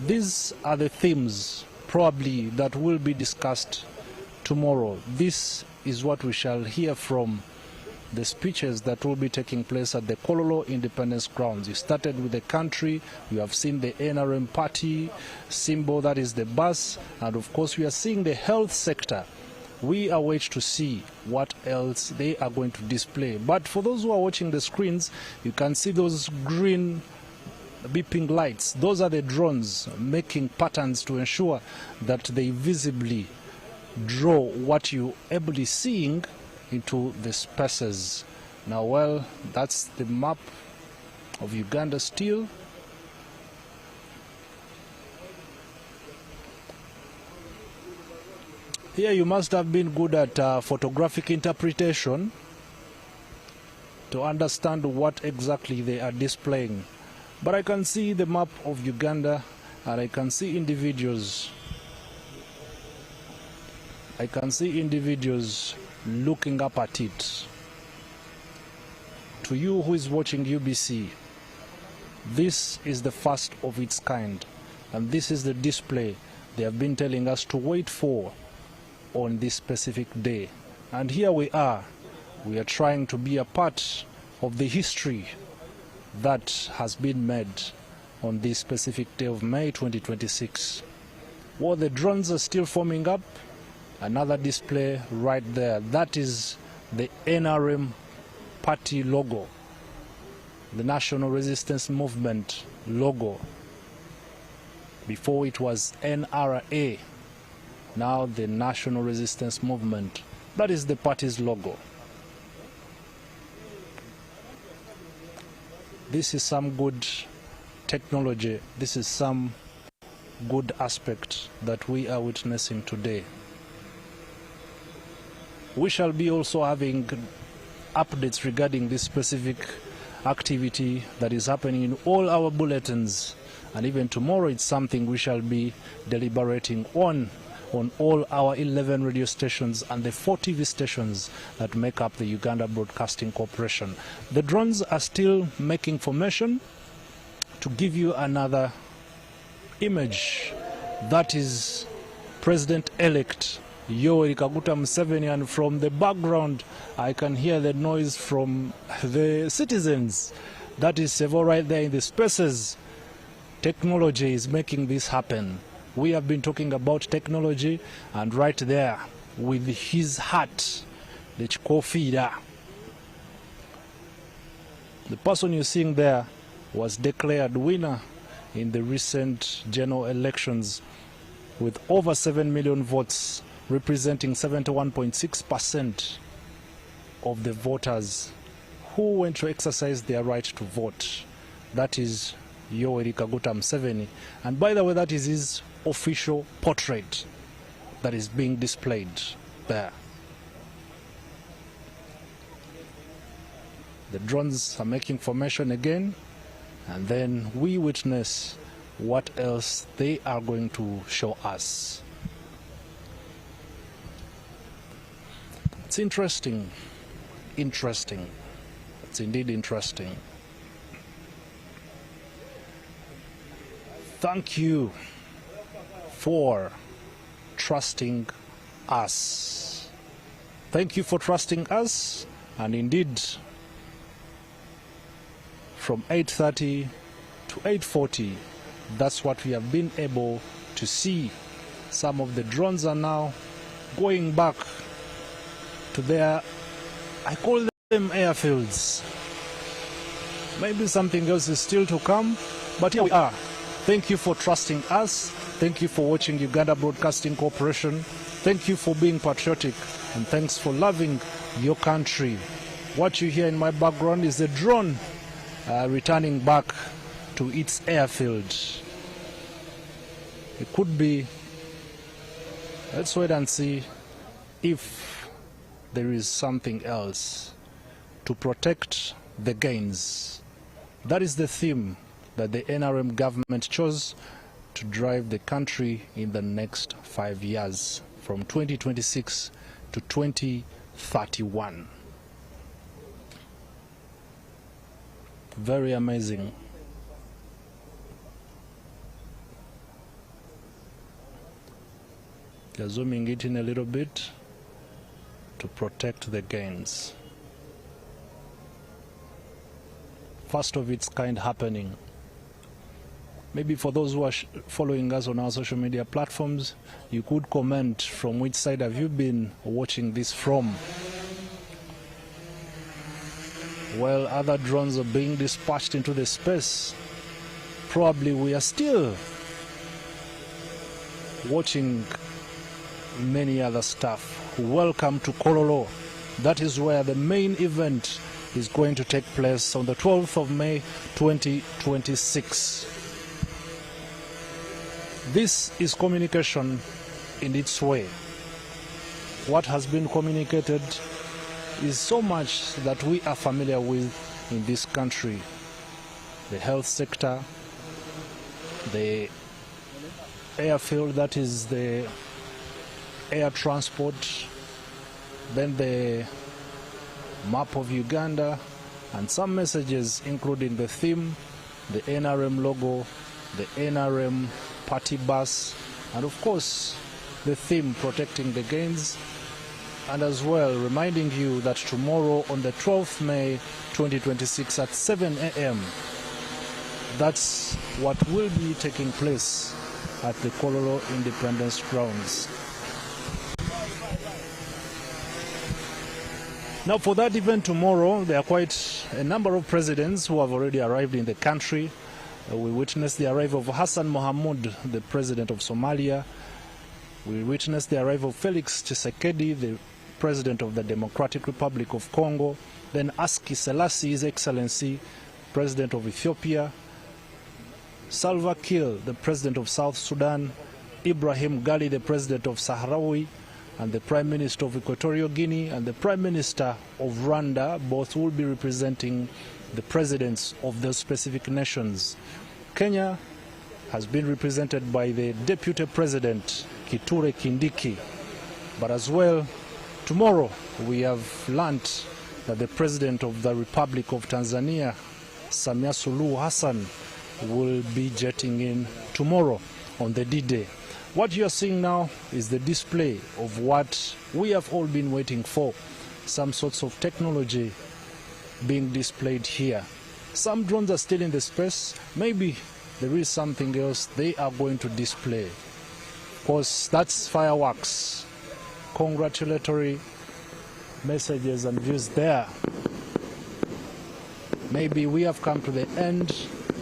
These are the themes probably that will be discussed tomorrow. This is what we shall hear from the speeches that will be taking place at the Kololo Independence Grounds. You started with the country, you have seen the NRM party symbol, that is the bus, and of course we are seeing the health sector. We await to see what else they are going to display. But for those who are watching the screens, you can see those green beeping lights. Those are the drones making patterns to ensure that they visibly draw what you're ably seeing into the spaces. Now, well, that's the map of Uganda still. Here you must have been good at photographic interpretation to understand what exactly they are displaying. But I can see the map of Uganda and I can see individuals. I can see individuals looking up at it. To you who is watching UBC, this is the first of its kind, and this is the display they have been telling us to wait for on this specific day. And here we are trying to be a part of the history that has been made on this specific day of May 2026. Well, the drones are still forming up. Another display right there. That is the NRM party logo, the National Resistance Movement logo. Before it was NRA, now the National Resistance Movement. That is the party's logo. This is some good technology. This is some good aspect that we are witnessing today. We shall be also having updates regarding this specific activity that is happening in all our bulletins, and even tomorrow it's something we shall be deliberating on all our 11 radio stations and the 4 TV stations that make up the Uganda Broadcasting Corporation. The drones are still making formation. To give you another image, that is President-elect Yoweri Kaguta Museveni, and from the background I can hear the noise from the citizens. That is Sevo right there in the spaces. Technology is making this happen. We have been talking about technology, and right there with his hat, the Chikofida, the person you're seeing there was declared winner in the recent general elections with over 7 million votes, representing 71.6% of the voters who went to exercise their right to vote. That is Yoweri Kaguta Museveni. And by the way, that is his official portrait that is being displayed there. The drones are making formation again, and then we witness what else they are going to show us. It's interesting. Interesting. It's indeed interesting. Thank you for trusting us. Thank you for trusting us. And indeed, from 8:30 to 8:40, that's what we have been able to see. Some of the drones are now going back to their, I call them airfields. Maybe something else is still to come, but here we are. Thank you for trusting us. Thank you for watching Uganda Broadcasting Corporation. Thank you for being patriotic, and thanks for loving your country. What you hear in my background is a drone returning back to its airfield. It could be, let's wait and see if there is something else to protect the gains. That is the theme that the NRM government chose to drive the country in the next 5 years, from 2026 to 2031. Very amazing. They're zooming it in a little bit to protect the gains. First of its kind happening. Maybe for those who are following us on our social media platforms, you could comment from which side have you been watching this from. While other drones are being dispatched into the space, probably we are still watching many other stuff. Welcome to Kololo. That is where the main event is going to take place on the 12th of May 2026. This is communication in its way. What has been communicated is so much that we are familiar with in this country. The health sector, the airfield, that is the air transport, then the map of Uganda, and some messages including the theme, the NRM logo, the NRM party bus, and of course the theme protecting the gains, and as well reminding you that tomorrow on the 12th May 2026 at 7 a.m. that's what will be taking place at the Kololo Independence Grounds. Now for that event tomorrow, there are quite a number of presidents who have already arrived in the country. We witnessed the arrival of Hassan Mohamud, the president of Somalia. We witnessed the arrival of Felix Tshisekedi, the president of the Democratic Republic of Congo. Then Aski Selassie, His Excellency, president of Ethiopia. Salva Kiir, the president of South Sudan. Ibrahim Gali, the president of Sahrawi, and the Prime Minister of Equatorial Guinea and the Prime Minister of Rwanda. Both will be representing the presidents of those specific nations. Kenya has been represented by the Deputy President Kithure Kindiki. But as well, tomorrow we have learnt that the President of the Republic of Tanzania, Samia Suluhu Hassan, will be jetting in tomorrow on the D-Day. What you are seeing now is the display of what we have all been waiting for, some sorts of technology being displayed here. Some drones are still in the space. Maybe there is something else they are going to display. Of course, that's fireworks. Congratulatory messages and views there. Maybe we have come to the end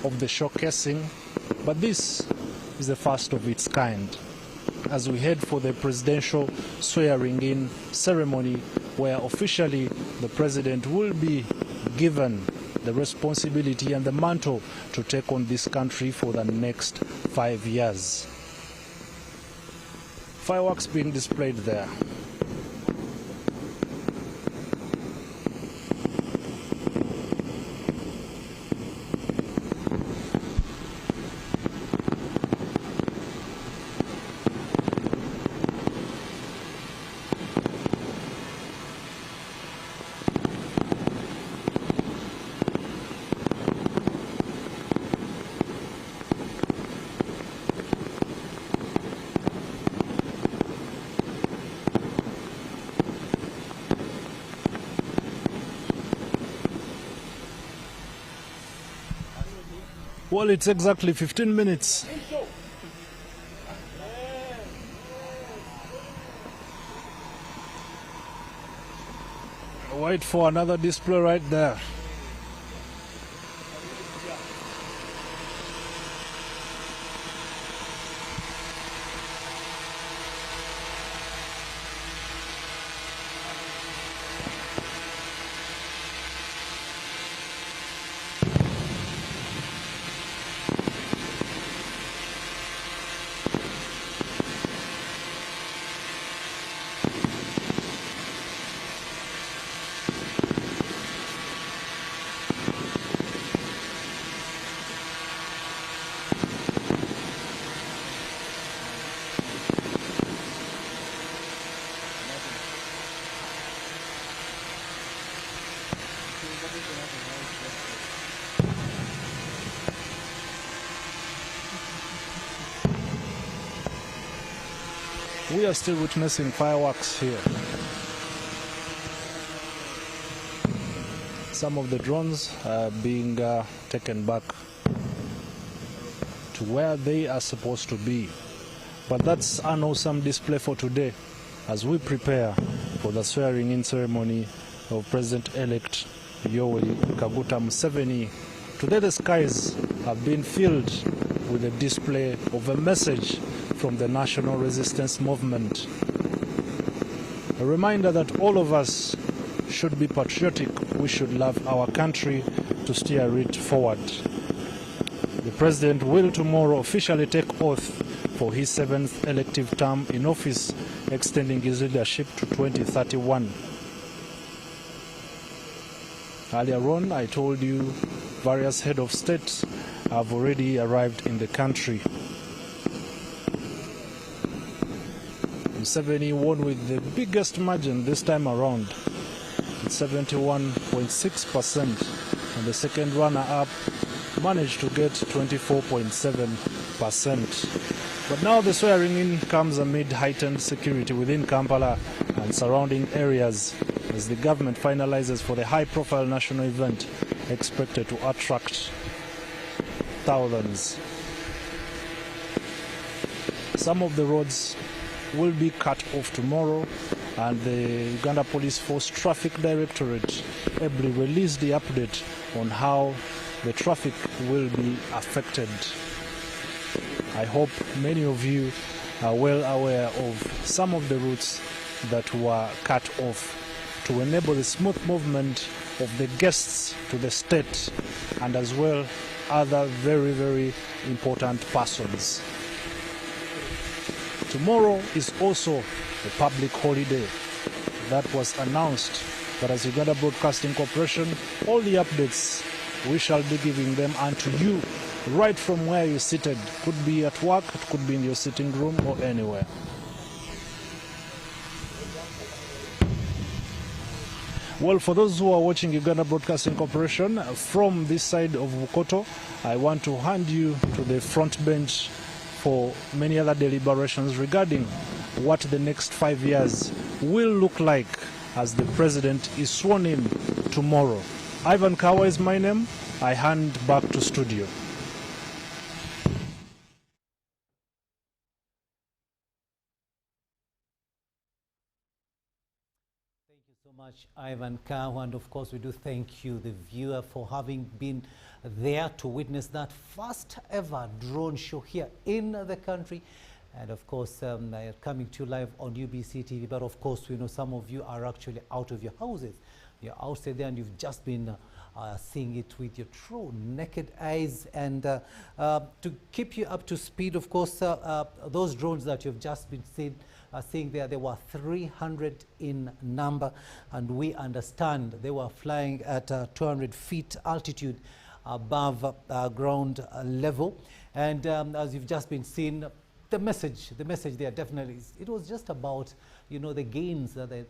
of the showcasing, but this is the first of its kind as we head for the presidential swearing-in ceremony, where officially the president will be given the responsibility and the mantle to take on this country for the next 5 years. Fireworks being displayed there. Well, it's exactly 15 minutes. Wait for another display right there. we are still witnessing fireworks here. Some of the drones are being taken back to where they are supposed to be. But that's an awesome display for today as we prepare for the swearing-in ceremony of President-elect Yoweri Kaguta Museveni. Today the skies have been filled with a display of a message from the National Resistance Movement. A reminder that all of us should be patriotic, we should love our country to steer it forward. The President will tomorrow officially take oath for his 7th elective term in office, extending his leadership to 2031. Earlier on, I told you various head of states have already arrived in the country. Museveni won with the biggest margin this time around, at 71.6%, and the second runner-up managed to get 24.7%. But now the swearing-in comes amid heightened security within Kampala and surrounding areas as the government finalizes for the high-profile national event expected to attract thousands. Some of the roads will be cut off tomorrow, and the Uganda Police Force Traffic Directorate ably released the update on how the traffic will be affected. I hope many of you are well aware of some of the routes that were cut off to enable the smooth movement of the guests to the state and as well other very, very important persons. Tomorrow is also a public holiday that was announced, but as Uganda Broadcasting Corporation, all the updates we shall be giving them unto you right from where you're seated. Could be at work, it could be in your sitting room or anywhere. Well, for those who are watching Uganda Broadcasting Corporation from this side of Bukoto, I want to hand you to the front bench for many other deliberations regarding what the next 5 years will look like as the president is sworn in tomorrow. Ivan Kawa is my name. I hand back to studio. Thank you so much, Ivan Kawa, and of course we do thank you, the viewer, for having been there to witness that first ever drone show here in the country. And of course, coming to you live on UBC TV. But of course, we know some of you are actually out of your houses. You're outside there and you've just been seeing it with your true naked eyes. And to keep you up to speed, of course, those drones that you've just been seeing there were 300 in number. And we understand they were flying at 200 feet altitude above ground level. And as you've just been seeing, the message there definitely is, it was just about, you know, the gains that the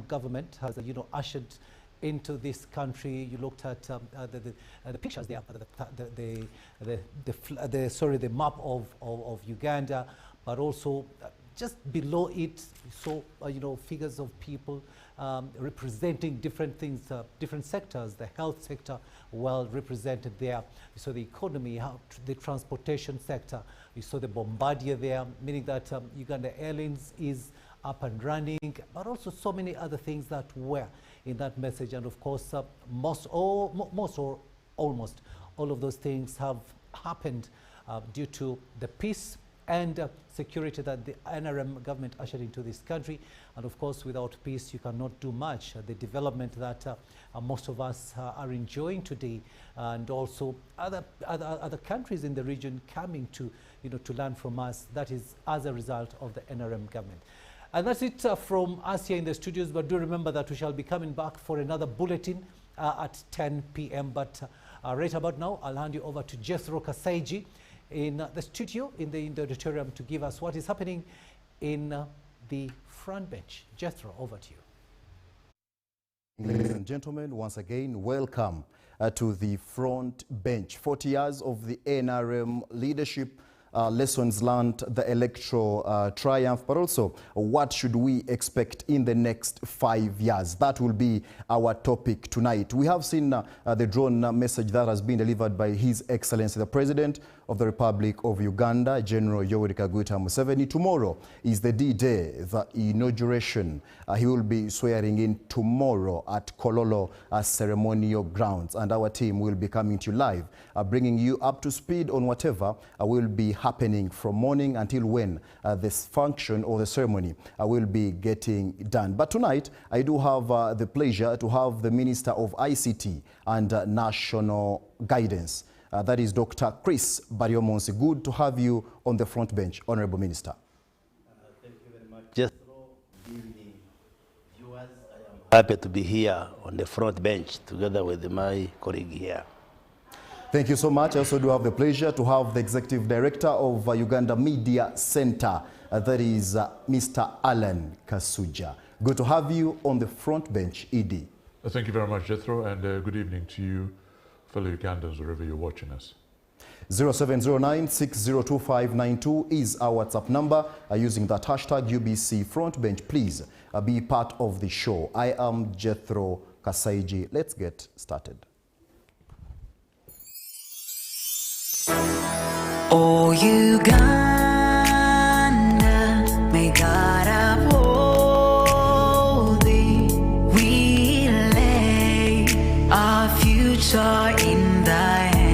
government has, you know, ushered into this country. You looked at the pictures there, the map of Uganda, but also just below it, so you know, figures of people representing different things, different sectors. The health sector well represented there. You saw the economy, the transportation sector. You saw the bombardier there, meaning that Uganda Airlines is up and running, but also so many other things that were in that message. And of course, most or almost all of those things have happened due to the peace and security that the NRM government ushered into this country. And of course, without peace, you cannot do much. The development that most of us are enjoying today, and also other countries in the region coming to, you know, to learn from us, that is as a result of the NRM government. And that's it from us here in the studios. But do remember that we shall be coming back for another bulletin at 10 p.m. But right about now, I'll hand you over to Jethro Kasaiji in the studio, in the auditorium, to give us what is happening in the front bench. Jethro, over to you. Ladies and gentlemen, once again, welcome to the front bench. 40 years of the NRM leadership lessons learned, the electoral triumph, but also what should we expect in the next 5 years? That will be our topic tonight. We have seen the drone message that has been delivered by His Excellency the President of the Republic of Uganda, General Yoweri Kaguta Museveni. Tomorrow is the D-Day, the inauguration. He will be swearing in tomorrow at Kololo ceremonial grounds, and our team will be coming to you live, bringing you up to speed on whatever will be happening from morning until when this function or the ceremony will be getting done. But tonight, I do have the pleasure to have the Minister of ICT and National Guidance. That is Dr. Chris Baryomonsi. Good to have you on the front bench, Honorable Minister. Thank you very much. Just good evening, viewers. I am happy to be here on the front bench together with my colleague here. Thank you so much. I also do have the pleasure to have the Executive Director of Uganda Media Center, that is Mr. Alan Kasuja. Good to have you on the front bench, ED. Thank you very much, Jethro, and good evening to you, fellow Ugandans, wherever you're watching us. 0709-602592 is our WhatsApp number. Using that hashtag UBC Frontbench, please be part of the show. I am Jethro Kasaiji. Let's get started. Oh, Uganda, may God uphold thee. We lay our future in thy hand.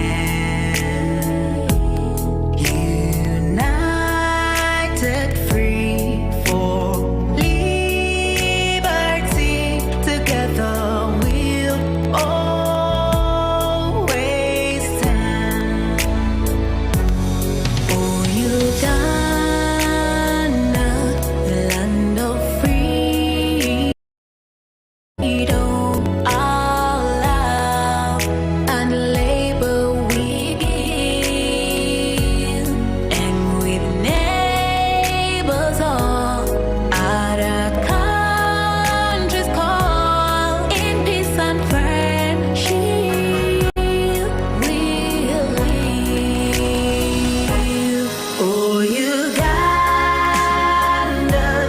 United, free for liberty, together we'll always stand. Oh, Uganda, the land of freedom, our love and labor we give, and with neighbors all at our country's call, in peace and friendship we'll live. Oh, Uganda,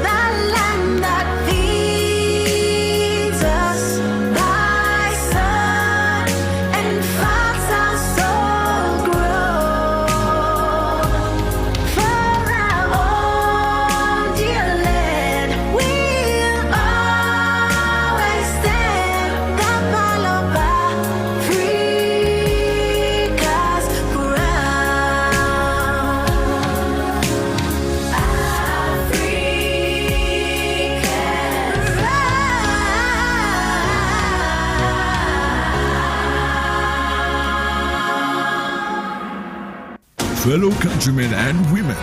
the land that feeds us, thy sun and fast our soul grow. For our own dear land, we'll always stand. Kapalapa, Africa's crown. Fellow countrymen and women,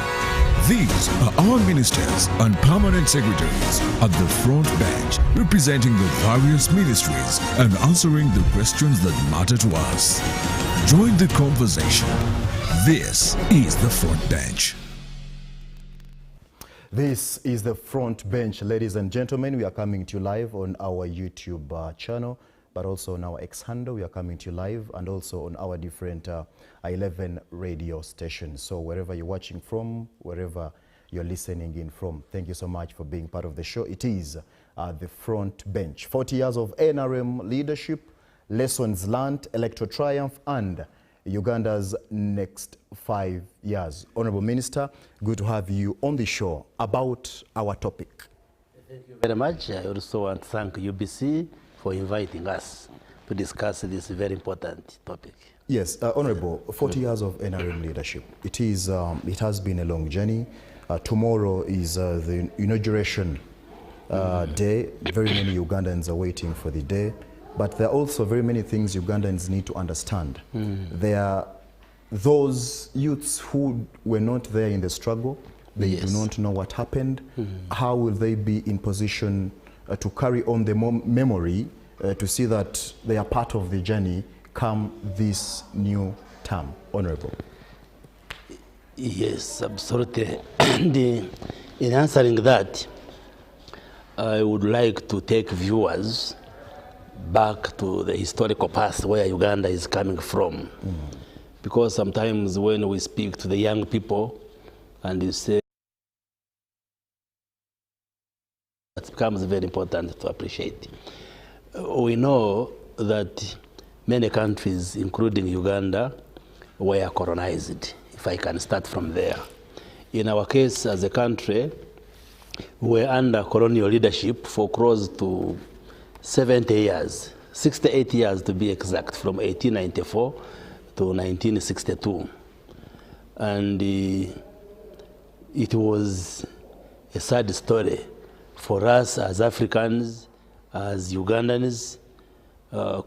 these are our ministers and permanent secretaries at the front bench, representing the various ministries and answering the questions that matter to us. Join the conversation. This is the front bench. This is the front bench, ladies and gentlemen. We are coming to you live on our YouTube channel, but also on our X handle. We are coming to you live, and also on our different 11 radio stations. So wherever you're watching from, wherever you're listening in from, thank you so much for being part of the show. It is the front bench. 40 years of NRM leadership, lessons learned, electoral triumph, and Uganda's next 5 years. Honorable Minister, good to have you on the show about our topic. Thank you very much. I also want to thank UBC for inviting us to discuss this very important topic. Yes, Honorable, 40 years of NRM leadership. It has been a long journey. Tomorrow is the inauguration day. Very many Ugandans are waiting for the day. But there are also very many things Ugandans need to understand. There are those youths who were not there in the struggle. They do not know what happened. How will they be in position to carry on the memory to see that they are part of the journey come this new term? Honorable. Yes, absolutely. And in answering that, I would like to take viewers back to the historical past where Uganda is coming from. Because sometimes when we speak to the young people, and you say it becomes very important to appreciate. We know that many countries, including Uganda, were colonized, if I can start from there. In our case, as a country, we were under colonial leadership for close to 70 years, 68 years to be exact, from 1894 to 1962. And it was a sad story for us as Africans, as Ugandans,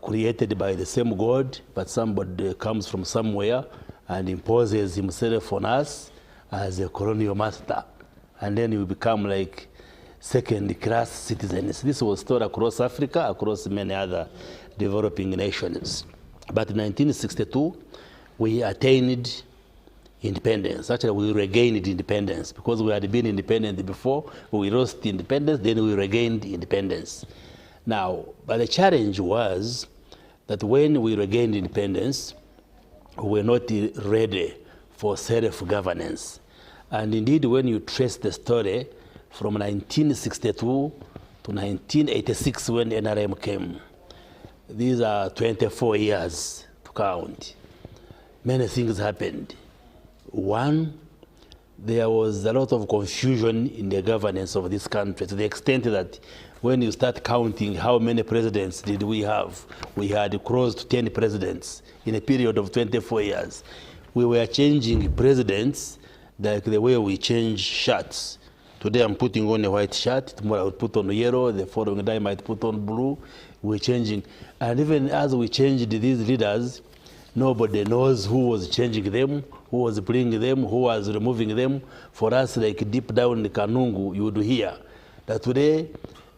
created by the same God, but somebody comes from somewhere and imposes himself on us as a colonial master. And then you become like second-class citizens. This was taught across Africa, across many other developing nations. But in 1962, we attained independence. Actually, we regained independence because we had been independent before. We lost independence, then we regained independence. Now, but the challenge was that when we regained independence, we were not ready for self-governance. And indeed, when you trace the story from 1962 to 1986 when NRM came, these are 24 years to count. Many things happened. One, there was a lot of confusion in the governance of this country, to the extent that when you start counting how many presidents did we have, we had close to 10 presidents in a period of 24 years. We were changing presidents like the way we change shirts. Today I'm putting on a white shirt, tomorrow I will put on yellow, the following day I might put on blue. We're changing. And even as we changed these leaders, nobody knows who was changing them, who was bringing them, who was removing them. For us, like deep down in Kanungu, you would hear that today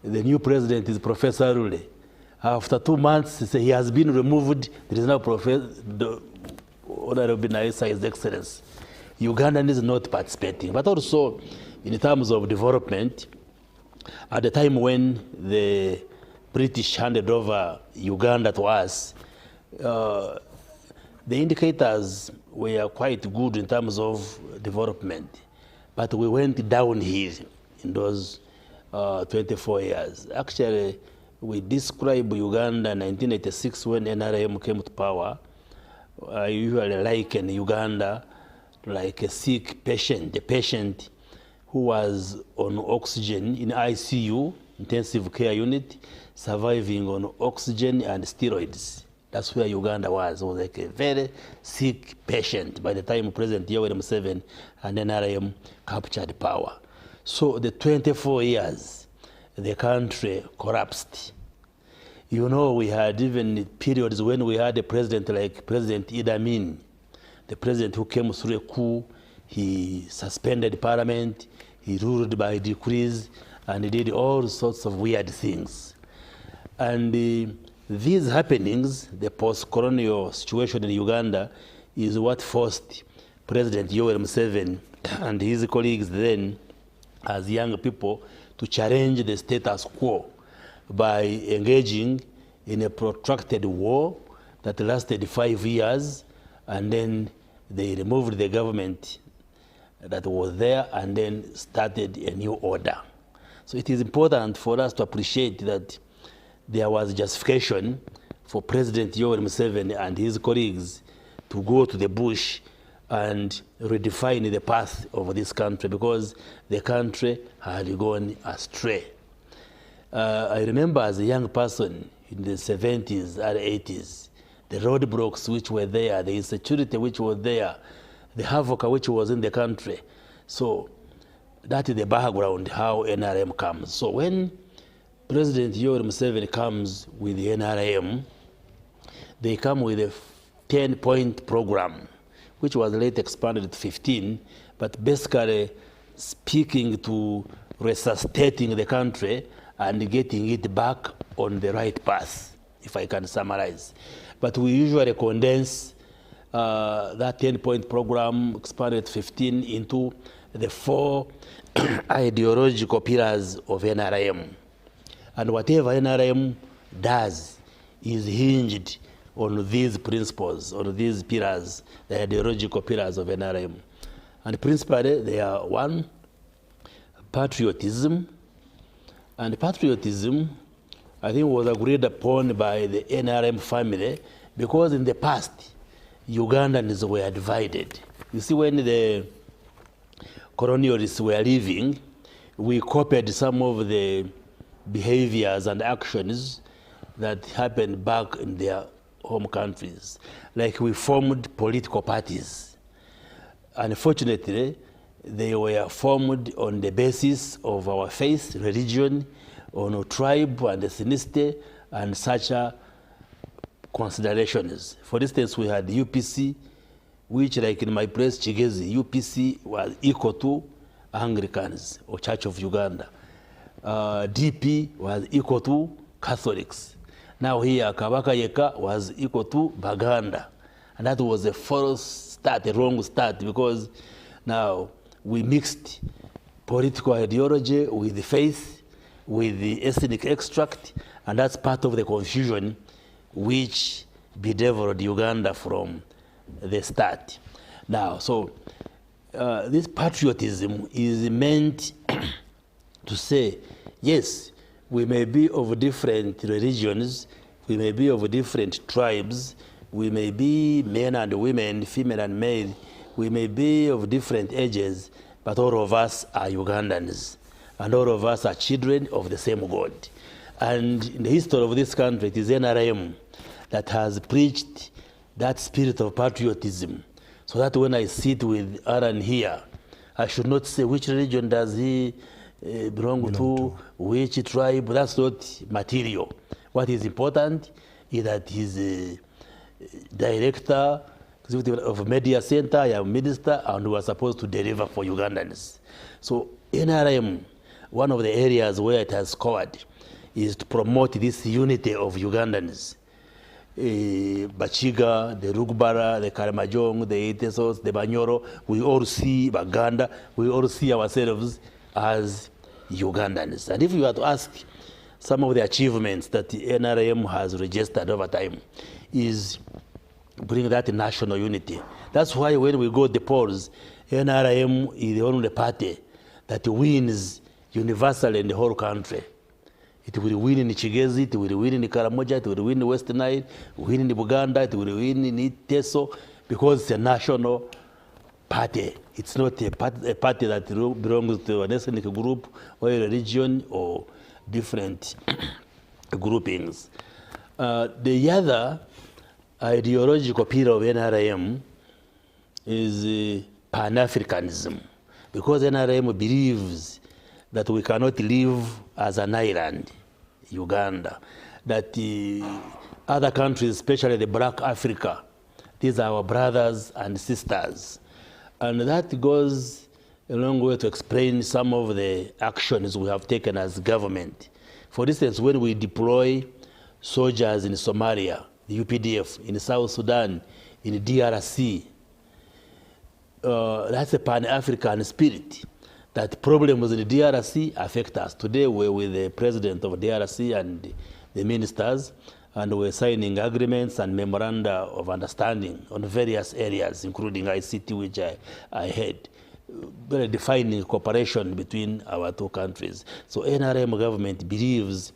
the new president is Professor Rule. After 2 months, he has been removed. There is now Professor Honorable Naisa, His Excellency. Ugandan is not participating. But also, in terms of development, at the time when the British handed over Uganda to us, the indicators were quite good in terms of development. But we went downhill in those 24 years. Actually, we describe Uganda in 1986 when NRM came to power. I usually liken Uganda like a sick patient, a patient who was on oxygen in ICU, intensive care unit, surviving on oxygen and steroids. That's where Uganda was. It was like a very sick patient by the time President Yoweri Museveni and NRM captured power. So the 24 years, the country collapsed. You know, we had even periods when we had a president like President Idi Amin, the president who came through a coup. He suspended parliament, he ruled by decrees, and he did all sorts of weird things. And these happenings, the post-colonial situation in Uganda, is what forced President Yoweri Museveni and his colleagues then, as young people, to challenge the status quo by engaging in a protracted war that lasted 5 years, and then they removed the government that was there and then started a new order. So it is important for us to appreciate that there was justification for President Yoweri Museveni and his colleagues to go to the bush and redefine the path of this country because the country had gone astray. I remember as a young person in the 70s and 80s, the roadblocks which were there, the insecurity which was there, the havoc which was in the country. So that is the background how NRM comes. So when President Yoweri Museveni comes with the NRM, they come with a 10-point program, which was later expanded to 15, but basically speaking to resuscitating the country and getting it back on the right path, if I can summarize. But we usually condense that 10-point program, expanded to 15, into the 4 ideological pillars of NRM. And whatever NRM does is hinged on these principles, on these pillars, the ideological pillars of NRM. And principally, they are one, patriotism. And patriotism, I think, was agreed upon by the NRM family because in the past, Ugandans were divided. You see, when the colonialists were leaving, we copied some of the behaviors and actions that happened back in their home countries. Like we formed political parties. Unfortunately, they were formed on the basis of our faith, religion, on our tribe and ethnicity, and such considerations. For instance, we had UPC, which, like in my place, Chigezi, UPC was equal to Anglicans, or Church of Uganda. DP was equal to Catholics. Now here, Kabaka Yeka was equal to Baganda. And that was a false start, a wrong start, because now we mixed political ideology with the faith, with the ethnic extract, and that's part of the confusion which bedeviled Uganda from the start. Now, so this patriotism is meant to say, yes, we may be of different religions, we may be of different tribes, we may be men and women, female and male, we may be of different ages, but all of us are Ugandans, and all of us are children of the same God. And in the history of this country, it is NRM that has preached that spirit of patriotism, so that when I sit with Aaron here, I should not say which religion does he belong to, which tribe. That's not material. What is important is that he's a director of a media center, I am minister, and we are supposed to deliver for Ugandans. So NRM, one of the areas where it has scored is to promote this unity of Ugandans. Bachiga, the Rugbara, the Karamajong, the Itesos, the Banyoro, we all see Baganda, we all see ourselves as Ugandans. And if you were to ask some of the achievements that the NRM has registered over time, is bring that national unity. That's why when we go to the polls, NRM is the only party that wins universally in the whole country. It will win in Chigezi, it will win in Karamoja, it will win in West Nile, win in Buganda, it will win in Teso, because it's a national party. It's not a party that belongs to an ethnic group or a religion or different groupings. The other ideological pillar of NRM is Pan-Africanism, because NRM believes that we cannot live as an island, Uganda, that other countries, especially the Black Africa, these are our brothers and sisters. And that goes a long way to explain some of the actions we have taken as government. For instance, when we deploy soldiers in Somalia, the UPDF, in South Sudan, in DRC, that's a Pan-African spirit. That problems in the DRC affect us. Today we're with the president of DRC and the ministers, and we're signing agreements and memoranda of understanding on various areas, including ICT, which I had, very defining cooperation between our two countries. So NRM government believes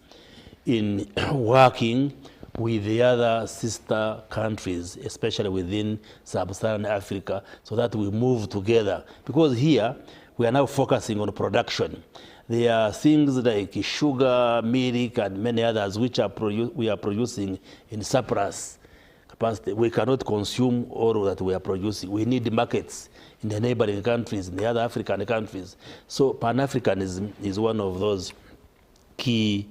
in working with the other sister countries, especially within sub-Saharan Africa, so that we move together. Because here, we are now focusing on production. There are things like sugar, milk, and many others which we are producing in surplus capacity. We cannot consume all that we are producing. We need markets in the neighboring countries, in the other African countries. So Pan-Africanism is one of those key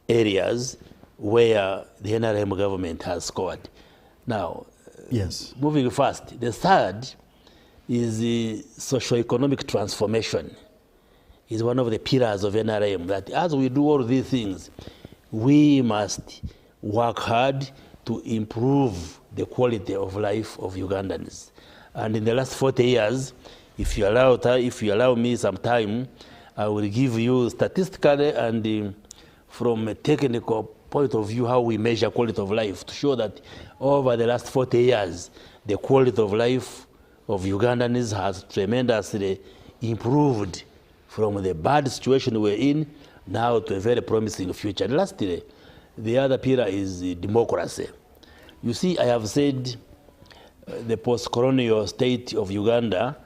areas where the NRM government has scored. Now, yes, moving fast, the third is the socio-economic transformation. Is one of the pillars of NRM, that as we do all these things, we must work hard to improve the quality of life of Ugandans. And in the last 40 years, if you allow me some time, I will give you statistically and from a technical point of view how we measure quality of life, to show that over the last 40 years, the quality of life of Ugandans has tremendously improved from the bad situation we're in now to a very promising future. And lastly, the other pillar is democracy. You see, I have said the post-colonial state of Uganda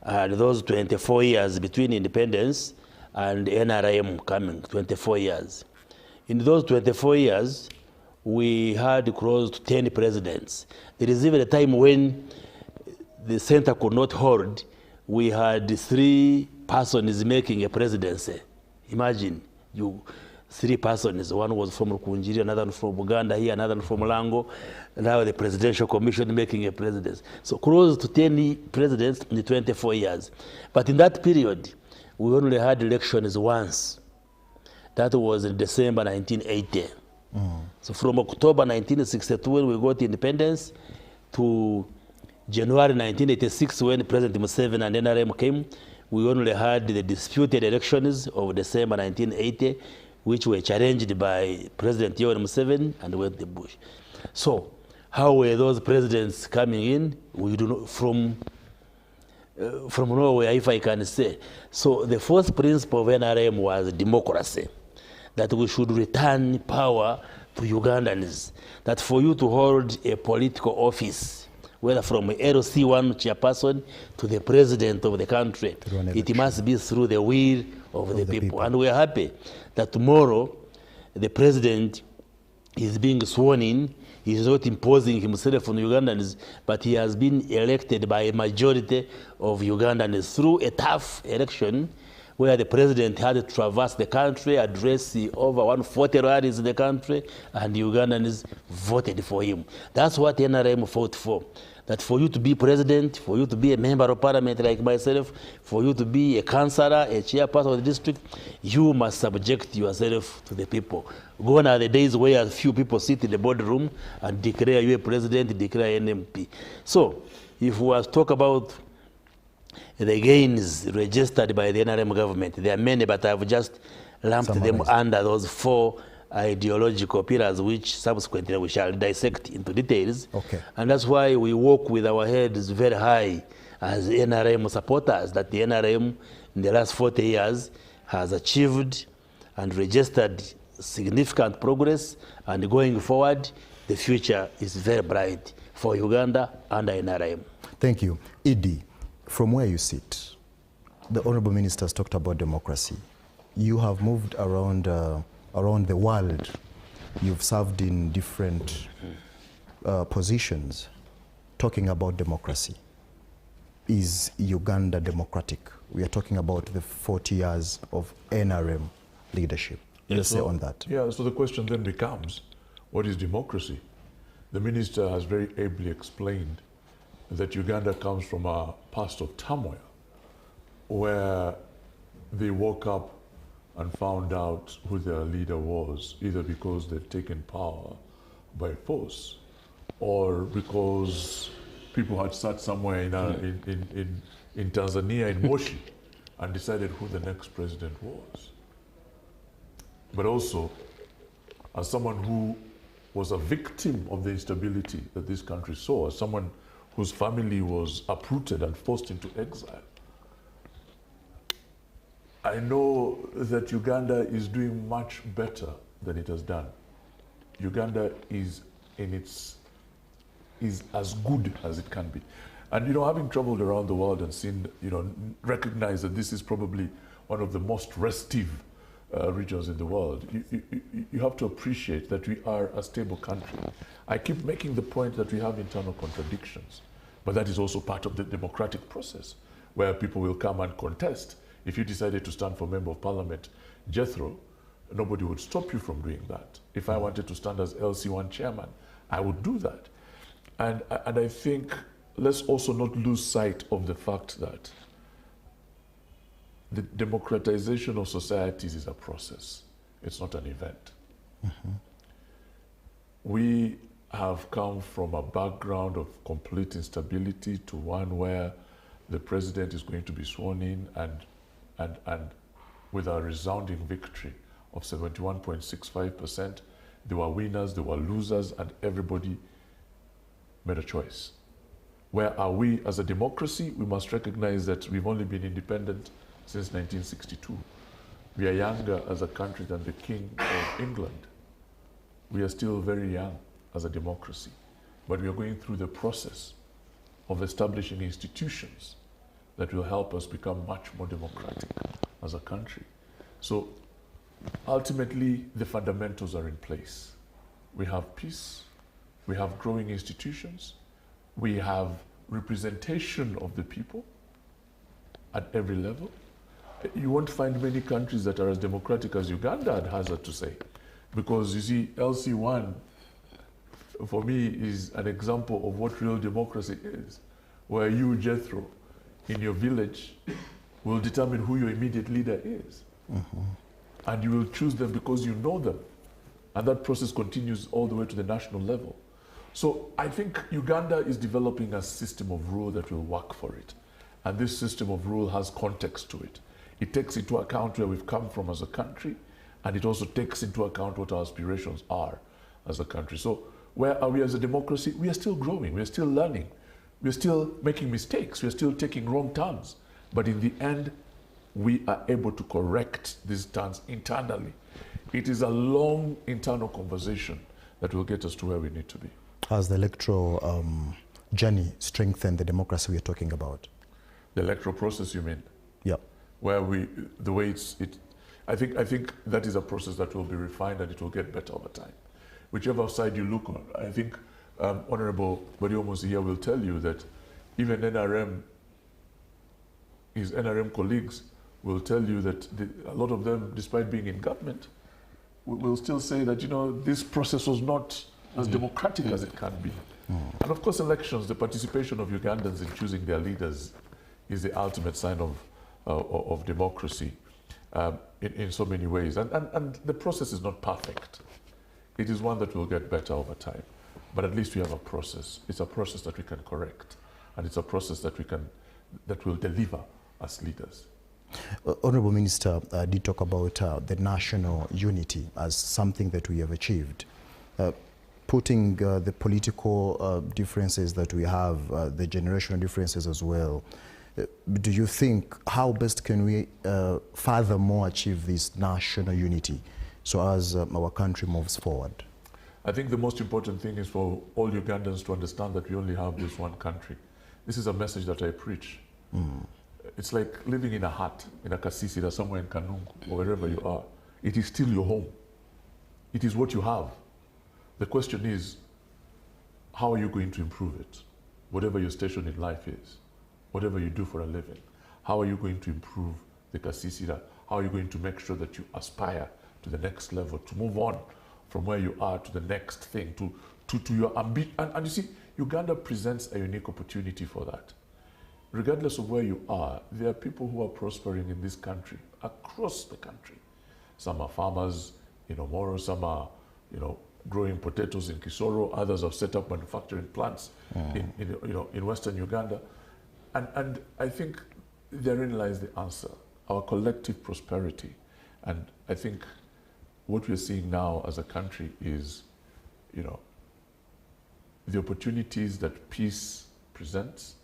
and those 24 years between independence and NRM coming, 24 years. In those 24 years, we had close to 10 presidents. There is even a time when the center could not hold, we had 3 persons making a presidency. Imagine, 3 persons. One was from Rukunjiri, another from Buganda here, another from Lango. Now the Presidential Commission making a presidency. So close to 10 presidents in the 24 years. But in that period, we only had elections once. That was in December 1980. So from October 1962, when we got independence, to January 1986, when President Museveni and NRM came, we only had the disputed elections of December 1980, which were challenged by President Museveni and went to Bush. So how were those presidents coming in? We do not, from nowhere, if I can say. So the first principle of NRM was democracy, that we should return power to Ugandans, that for you to hold a political office, whether from LC1 chairperson to the president of the country, it must be through the will of the people. And we are happy that tomorrow the president is being sworn in. He is not imposing himself on Ugandans, but he has been elected by a majority of Ugandans through a tough election where the president had to traverse the country, address over 140 rallies in the country, and Ugandans voted for him. That's what NRM fought for. That for you to be president, for you to be a member of parliament like myself, for you to be a councillor, a chairperson of the district, you must subject yourself to the people. Gone are the days where a few people sit in the boardroom and declare you a president, declare an MP. So, if we was talk about the gains registered by the NRM government, there are many, but I've just lumped them under those 4 ideological pillars, which subsequently we shall dissect into details. Okay. And that's why we walk with our heads very high as NRM supporters, that the NRM in the last 40 years has achieved and registered significant progress, and going forward, the future is very bright for Uganda under NRM. Thank you. Idi, from where you sit, the Honorable Minister has talked about democracy. You have moved around the world. You've served in different positions talking about democracy. Is Uganda democratic? We are talking about the 40 years of NRM leadership. Let's say on that. Yeah, so the question then becomes, what is democracy? The minister has very ably explained that Uganda comes from a past of turmoil where they woke up and found out who their leader was, either because they've taken power by force or because people had sat somewhere in Tanzania, in Moshi, and decided who the next president was. But also, as someone who was a victim of the instability that this country saw, as someone whose family was uprooted and forced into exile, I know that Uganda is doing much better than it has done. Uganda is as good as it can be. And having traveled around the world and seen, recognize that this is probably one of the most restive regions in the world, you have to appreciate that we are a stable country. I keep making the point that we have internal contradictions, but that is also part of the democratic process where people will come and contest. If you decided to stand for Member of Parliament, Jethro, nobody would stop you from doing that. If I wanted to stand as LC1 chairman, I would do that. And I think let's also not lose sight of the fact that the democratization of societies is a process. It's not an event. We have come from a background of complete instability to one where the president is going to be sworn in and with a resounding victory of 71.65%, there were winners, there were losers, and everybody made a choice. Where are we as a democracy? We must recognize that we've only been independent since 1962. We are younger as a country than the King of England. We are still very young as a democracy, but we are going through the process of establishing institutions that will help us become much more democratic as a country. So ultimately, the fundamentals are in place. We have peace, we have growing institutions, we have representation of the people at every level. You won't find many countries that are as democratic as Uganda, I'd hazard to say, because you see, LC1 for me is an example of what real democracy is, where you, Jethro, in your village will determine who your immediate leader is. And you will choose them because you know them. And that process continues all the way to the national level. So I think Uganda is developing a system of rule that will work for it. And this system of rule has context to it. It takes into account where we've come from as a country, and it also takes into account what our aspirations are as a country. So where are we as a democracy? We are still growing, we are still learning, we are still making mistakes, we are still taking wrong turns. But in the end, we are able to correct these turns internally. It is a long internal conversation that will get us to where we need to be. Has the electoral journey strengthened the democracy we are talking about? The electoral process, you mean? Yeah. Where the way I think that is a process that will be refined and it will get better over time. Whichever side you look on, I think Honorable Bariomo here will tell you that even NRM, his NRM colleagues will tell you that a lot of them, despite being in government, will still say that, you know, this process was not as democratic as it can be. And of course, elections, the participation of Ugandans in choosing their leaders is the ultimate sign of democracy in so many ways. And the process is not perfect. It is one that will get better over time. But at least we have a process. It's a process that we can correct. And it's a process that will deliver as leaders. Honorable Minister did talk about the national unity as something that we have achieved. Putting the political differences that we have, the generational differences as well, do you think how best can we furthermore achieve this national unity so as our country moves forward? I think the most important thing is for all Ugandans to understand that we only have this one country. This is a message that I preach. It's like living in a hut, in a kasisi, somewhere in Kanungu, or wherever you are. It is still your home. It is what you have. The question is, how are you going to improve it? Whatever your station in life is, whatever you do for a living, how are you going to improve the kasisira? How are you going to make sure that you aspire to the next level, to move on from where you are to the next thing, to your ambition? And you see, Uganda presents a unique opportunity for that. Regardless of where you are, there are people who are prospering in this country, across the country. Some are farmers in Omoro, some are, growing potatoes in Kisoro, others have set up manufacturing plants in Western Uganda. And I think therein lies the answer, our collective prosperity. And I think what we're seeing now as a country is, the opportunities that peace presents,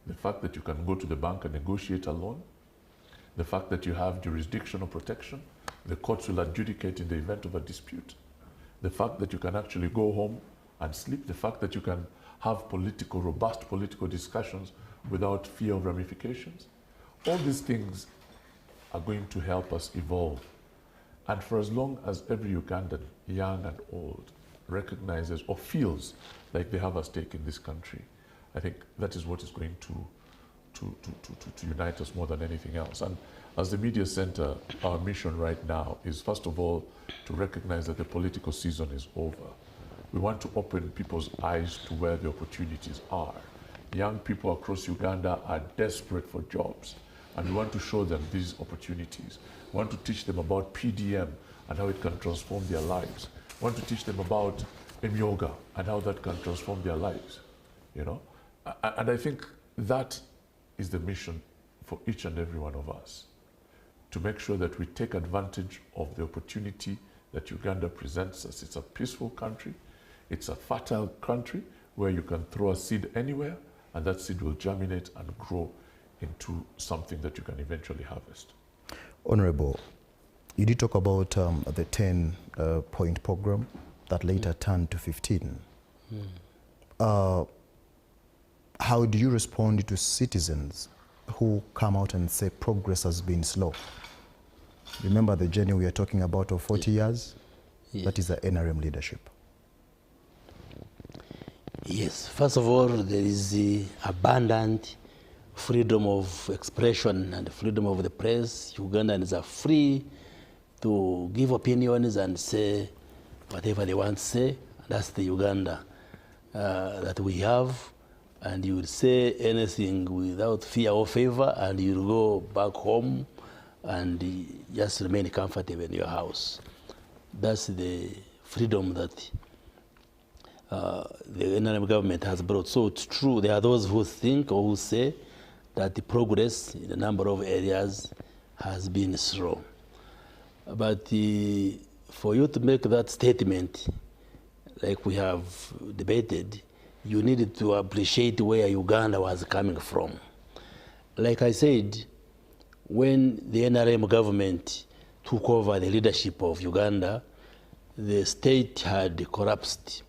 the fact that you can go to the bank and negotiate a loan, the fact that you have jurisdictional protection, the courts will adjudicate in the event of a dispute, the fact that you can actually go home and sleep, the fact that you can have robust political discussions without fear of ramifications. All these things are going to help us evolve. And for as long as every Ugandan, young and old, recognizes or feels like they have a stake in this country, I think that is what is going to unite us more than anything else. And as the media center, our mission right now is, first of all, to recognize that the political season is over. We want to open people's eyes to where the opportunities are. Young people across Uganda are desperate for jobs, and we want to show them these opportunities. We want to teach them about PDM and how it can transform their lives. We want to teach them about yoga and how that can transform their lives, And I think that is the mission for each and every one of us, to make sure that we take advantage of the opportunity that Uganda presents us. It's a peaceful country. It's a fertile country where you can throw a seed anywhere and that seed will germinate and grow into something that you can eventually harvest. Honorable, you did talk about the 10-point program that later turned to 15. How do you respond to citizens who come out and say progress has been slow? Remember the journey we are talking about of 40 years? Yes. That is the NRM leadership. Yes, first of all, there is the abundant freedom of expression and freedom of the press. Ugandans are free to give opinions and say whatever they want to say. That's the Uganda that we have. And you will say anything without fear or favor, and you'll go back home and just remain comfortable in your house. That's the freedom that the NRM government has brought. So it's true, there are those who think or who say that the progress in a number of areas has been slow. But for you to make that statement, like we have debated, you needed to appreciate where Uganda was coming from. Like I said, when the NRM government took over the leadership of Uganda, the state had collapsed.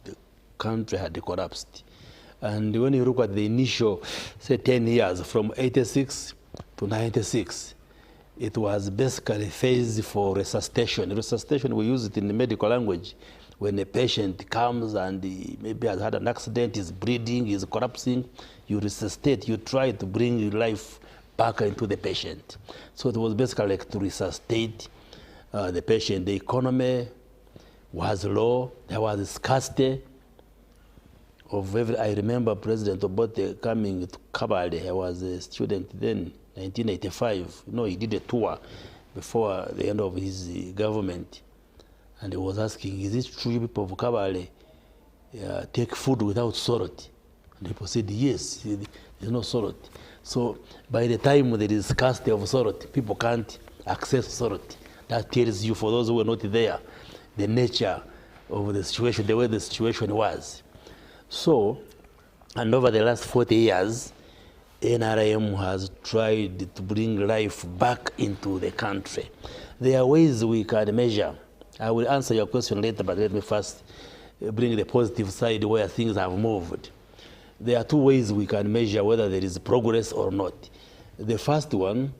The country had collapsed. And when you look at the initial, say, 10 years, from 86 to 96, it was basically a phase for resuscitation. Resuscitation, we use it in the medical language. When a patient comes and he maybe has had an accident, is bleeding, is collapsing, you resuscitate, you try to bring life back into the patient. So it was basically like to resuscitate the patient. The economy was low, there was scarcity of every. I remember President Obote coming to Kabale. I was a student then, 1985. You know, he did a tour before the end of his government. And he was asking, is it true people of Kabale take food without salt? And people said, yes, there's no salt. So by the time there is scarcity of salt, people can't access salt. That tells you, for those who were not there, the nature of the situation, the way the situation was. So, and over the last 40 years, NRM has tried to bring life back into the country. There are ways we can measure. I will answer your question later, but let me first bring the positive side where things have moved. There are two ways we can measure whether there is progress or not. The first one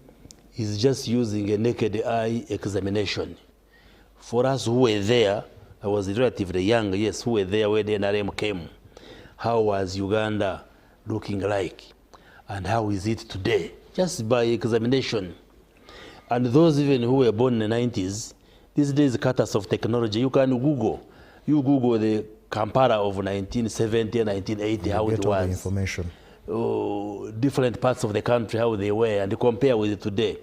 is just using a naked eye examination. For us who were there, I was relatively young, yes, who were there when the NRM came. How was Uganda looking like? And how is it today? Just by examination. And those even who were born in the 90s, these days, cutters of technology, you can Google. You Google the Kampala of 1970 and 1980, how it was. All the information. Different parts of the country, how they were, and compare with it today.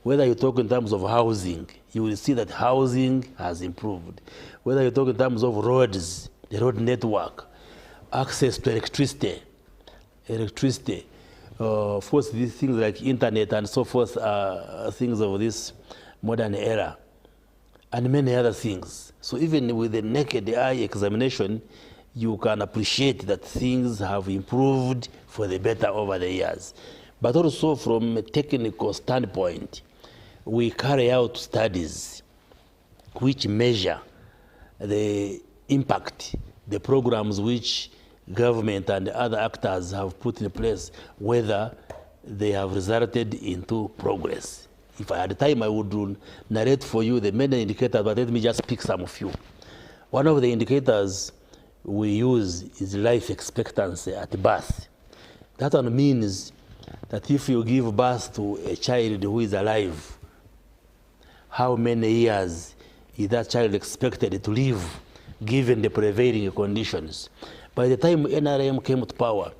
Whether you talk in terms of housing, you will see that housing has improved. Whether you talk in terms of roads, the road network, access to electricity. Of course, these things like internet and so forth are things of this modern era, and many other things. So even with the naked eye examination, you can appreciate that things have improved for the better over the years. But also from a technical standpoint, we carry out studies which measure the impact, the programs which government and other actors have put in place, whether they have resulted into progress. If I had time, I would narrate for you the many indicators, but let me just pick some of you. One of the indicators we use is life expectancy at birth. That one means that if you give birth to a child who is alive, how many years is that child expected to live given the prevailing conditions? By the time NRM came to power,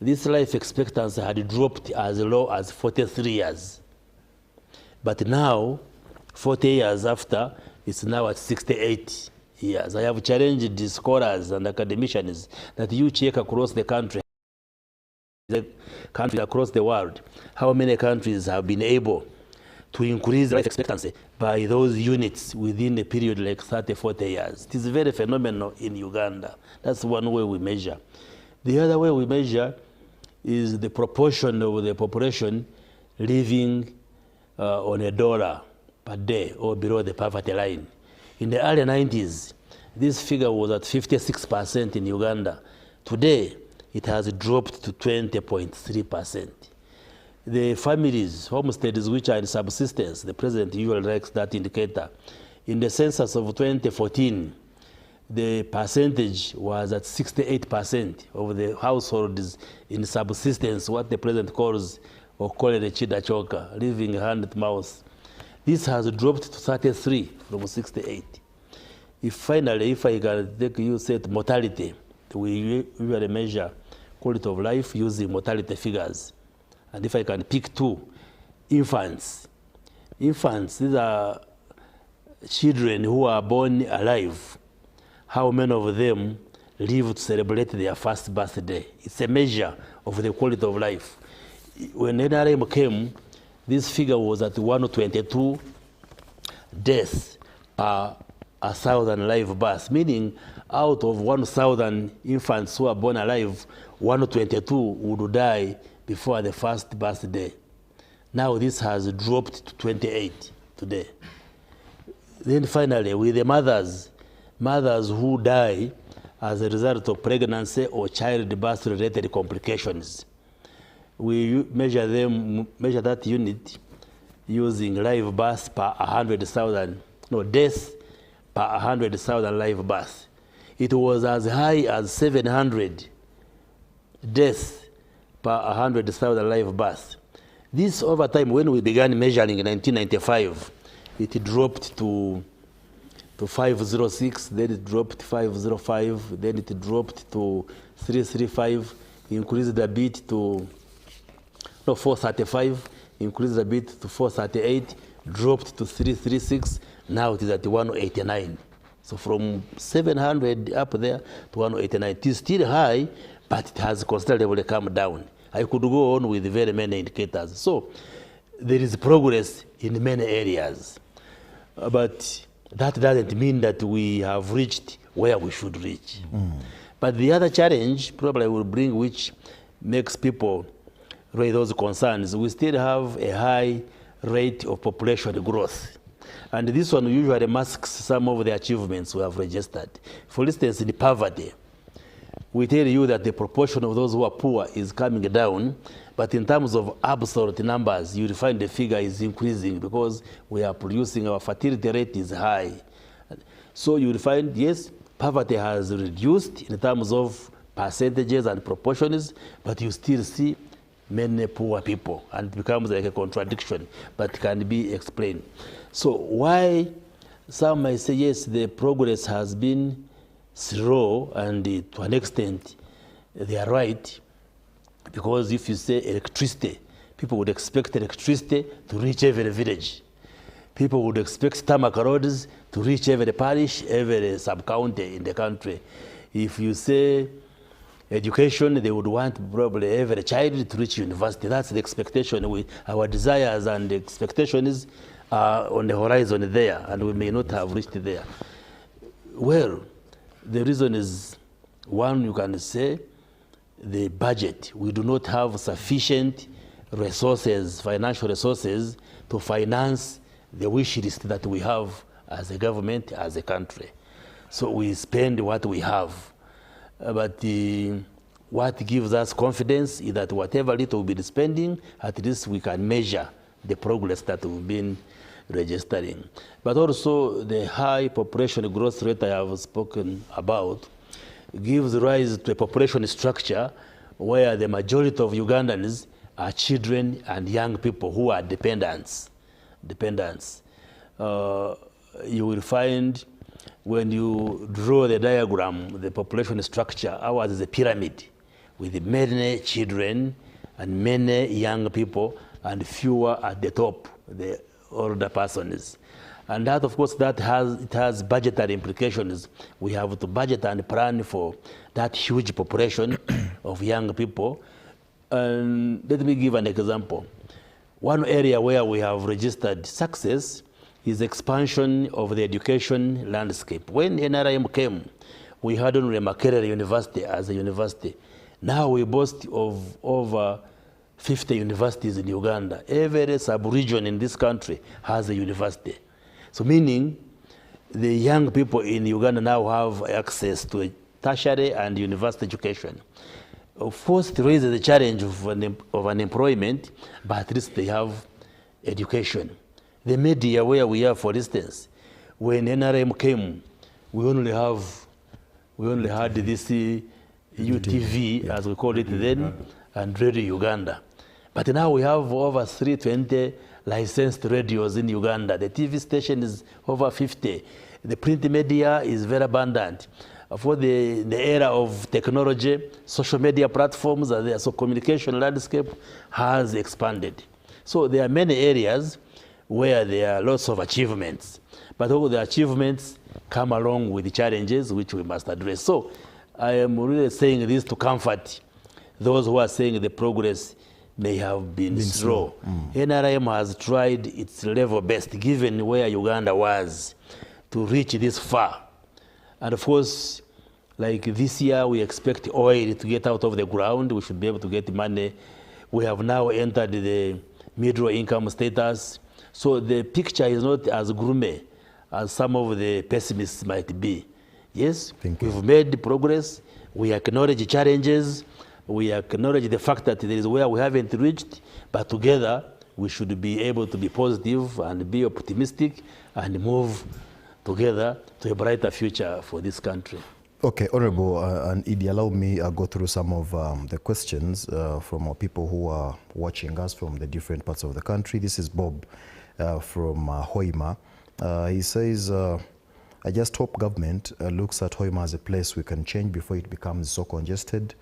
this life expectancy had dropped as low as 43 years. But now, 40 years after, it's now at 68 years. I have challenged the scholars and academicians that you check across the country across the world, how many countries have been able to increase life expectancy by those units within a period like 30, 40 years. It is very phenomenal in Uganda. That's one way we measure. The other way we measure is the proportion of the population living on $1 per day or below the poverty line. In the early 90s, this figure was at 56% in Uganda. Today, it has dropped to 20.3%. The families, homesteads which are in subsistence, the president usually likes that indicator. In the census of 2014, the percentage was at 68% of the households in subsistence, what the president calls Okolere Chidachoka, living hand to mouth. This has dropped to 33 from 68. If I can take you said mortality, we usually measure quality of life using mortality figures. And if I can pick two, infants. Infants, these are children who are born alive. How many of them live to celebrate their first birthday? It's a measure of the quality of life. When NRM came, this figure was at 122 deaths per 1,000 live births, meaning out of 1,000 infants who are born alive, 122 would die before the first birthday. Now this has dropped to 28 today. Then finally, with the mothers who die as a result of pregnancy or childbirth-related complications, we measure that unit using live births per 100,000, deaths per 100,000 live births. It was as high as 700 deaths per 100,000 live births. This over time, when we began measuring in 1995, it dropped to 506, then it dropped to 505, then it dropped to 335, increased a bit to 435, increased a bit to 438, dropped to 336, now it is at 189. So from 700 up there to 189. It is still high, but it has considerably come down. I could go on with very many indicators. So there is progress in many areas, but that doesn't mean that we have reached where we should reach. But the other challenge probably will bring, which makes people raise those concerns, we still have a high rate of population growth. And this one usually masks some of the achievements we have registered. For instance, in poverty, we tell you that the proportion of those who are poor is coming down, but in terms of absolute numbers, you'll find the figure is increasing because we are producing, our fertility rate is high. So you'll find, yes, poverty has reduced in terms of percentages and proportions, but you still see many poor people, and it becomes like a contradiction, but can be explained. So why some might say, yes, the progress has been slow, and to an extent they are right, because if you say electricity, people would expect electricity to reach every village. People would expect tarmac roads to reach every parish, every sub-county in the country. If you say education, they would want probably every child to reach university. That's the expectation. Our desires and expectations are on the horizon there, and we may not have reached there. Well, the reason is, one, you can say, the budget. We do not have sufficient resources, financial resources, to finance the wish list that we have as a government, as a country. So we spend what we have. But what gives us confidence is that whatever little we've been spending, at least we can measure the progress that we've been registering. But also the high population growth rate I have spoken about gives rise to a population structure where the majority of Ugandans are children and young people who are dependents. You will find when you draw the diagram, the population structure, ours is a pyramid with many children and many young people and fewer at the top, the older persons. And that, of course, it has budgetary implications. We have to budget and plan for that huge population of young people. And let me give an example. One area where we have registered success is expansion of the education landscape. When NRM came, we had only Makerere University as a university. Now we boast of over 50 universities in Uganda. Every sub-region in this country has a university. So meaning the young people in Uganda now have access to a tertiary and university education. Of course, it raises the challenge of unemployment, but at least they have education. The media where we are, for instance, when NRM came, we only had this UTV, as we called it then, and Radio Uganda. But now we have over 320 licensed radios in Uganda. The TV station is over 50. The print media is very abundant. For the era of technology, social media platforms are there, so communication landscape has expanded. So there are many areas where there are lots of achievements, but all the achievements come along with the challenges which we must address. So I am really saying this to comfort those who are saying the progress may have been slow. NRM has tried its level best, given where Uganda was, to reach this far. And of course, like this year, we expect oil to get out of the ground. We should be able to get money. We have now entered the middle income status. So the picture is not as gloomy as some of the pessimists might be. Yes, we've made progress. We acknowledge challenges. We acknowledge the fact that there is where we haven't reached, but together we should be able to be positive and be optimistic and move together to a brighter future for this country. Okay, Honorable, and Idi, allow me go through some of the questions from our people who are watching us from the different parts of the country. This is Bob from Hoima. He says, I just hope government looks at Hoima as a place we can change before it becomes so congested,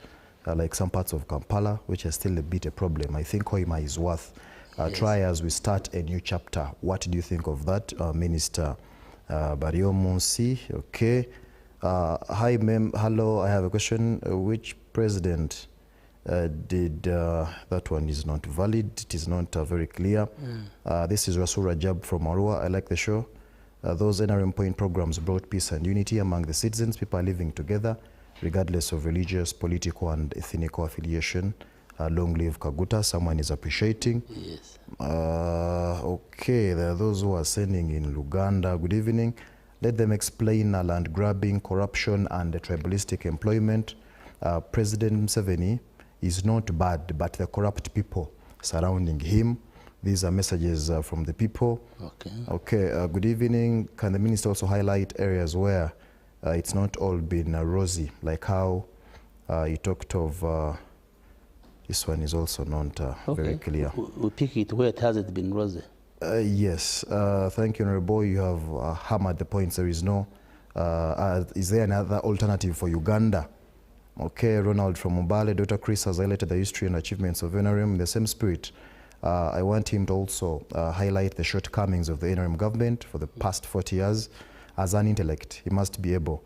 like some parts of Kampala, which is still a bit a problem. I think Hoima is worth try as we start a new chapter. What do you think of that, Minister Bariomunsi? Okay. Hi, ma'am. Hello, I have a question. Which president did, that one is not valid. It is not very clear. This is Rasul Rajab from Arua. I like the show. Those NRM point programs brought peace and unity among the citizens. People are living together, regardless of religious, political, and ethnical affiliation. Long live Kaguta. Someone is appreciating. Yes. Okay, there are those who are sending in Luganda. Good evening. Let them explain land grabbing, corruption, and tribalistic employment. President Museveni is not bad, but the corrupt people surrounding him. These are messages from the people. Okay. Okay, good evening. Can the minister also highlight areas where it's not all been rosy, like how he talked of, this one is also not very clear. We pick it where it hasn't been rosy. Yes, thank you, Honorable. You have hammered the points. There is no, is there another alternative for Uganda? Okay, Ronald from Mubale. Dr. Chris has highlighted the history and achievements of NRM. In the same spirit, I want him to also highlight the shortcomings of the NRM government for the past 40 years. As an intellect, he must be able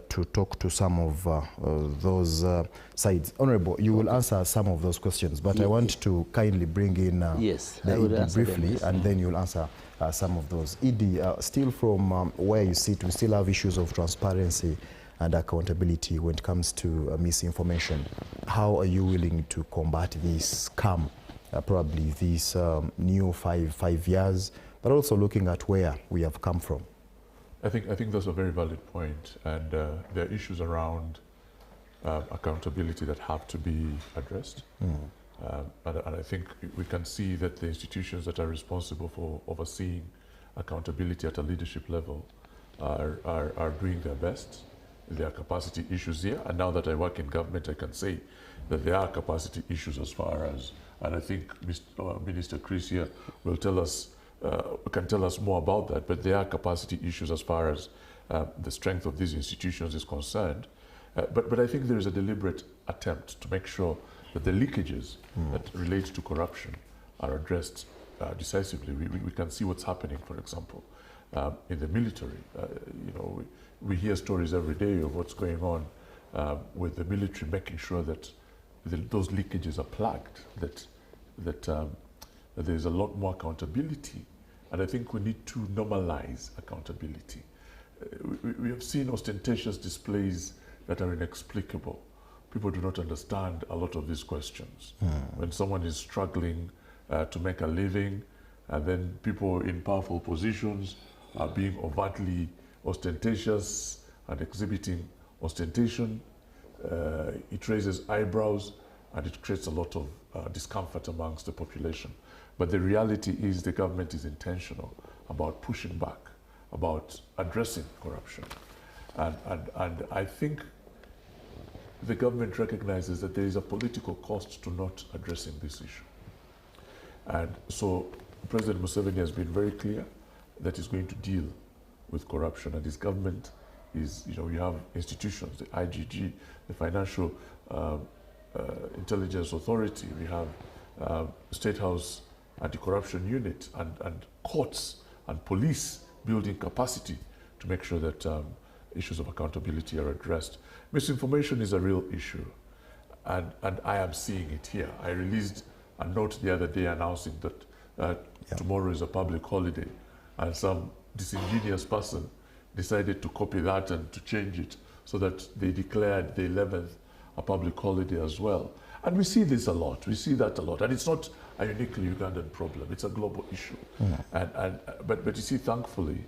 to talk to some of those sides. Honorable, you will answer some of those questions, but I want to kindly bring in the Idi briefly, and then you'll answer some of those. Idi, still from where you sit, we still have issues of transparency and accountability when it comes to misinformation. How are you willing to combat this scam, probably these new five years, but also looking at where we have come from? I think that's a very valid point, and there are issues around accountability that have to be addressed. And I think we can see that the institutions that are responsible for overseeing accountability at a leadership level are doing their best. There are capacity issues here, and now that I work in government, I can say that there are capacity issues as far as, and I think Minister Chris here will tell us, can tell us more about that, but there are capacity issues as far as the strength of these institutions is concerned. But I think there is a deliberate attempt to make sure that the leakages that relate to corruption are addressed decisively. We can see what's happening, for example, in the military. We hear stories every day of what's going on with the military, making sure that those leakages are plugged, that there's a lot more accountability. And I think we need to normalize accountability. We have seen ostentatious displays that are inexplicable. people do not understand a lot of these questions. When someone is struggling to make a living, and then people in powerful positions are being overtly ostentatious and exhibiting ostentation, it raises eyebrows and it creates a lot of discomfort amongst the population. But the reality is the government is intentional about pushing back, about addressing corruption. And I think the government recognizes that there is a political cost to not addressing this issue. And so President Museveni has been very clear that he's going to deal with corruption, and his government is, you have institutions, the IGG, the Financial Intelligence Authority, we have State House Anti-Corruption Unit, and courts and police building capacity to make sure that issues of accountability are addressed. Misinformation is a real issue, and I am seeing it here. I released a note the other day announcing that tomorrow is a public holiday, and some disingenuous person decided to copy that and to change it so that they declared the 11th a public holiday as well. And we see this a lot. We see that a lot. And it's not a uniquely Ugandan problem. It's a global issue. But you see, thankfully,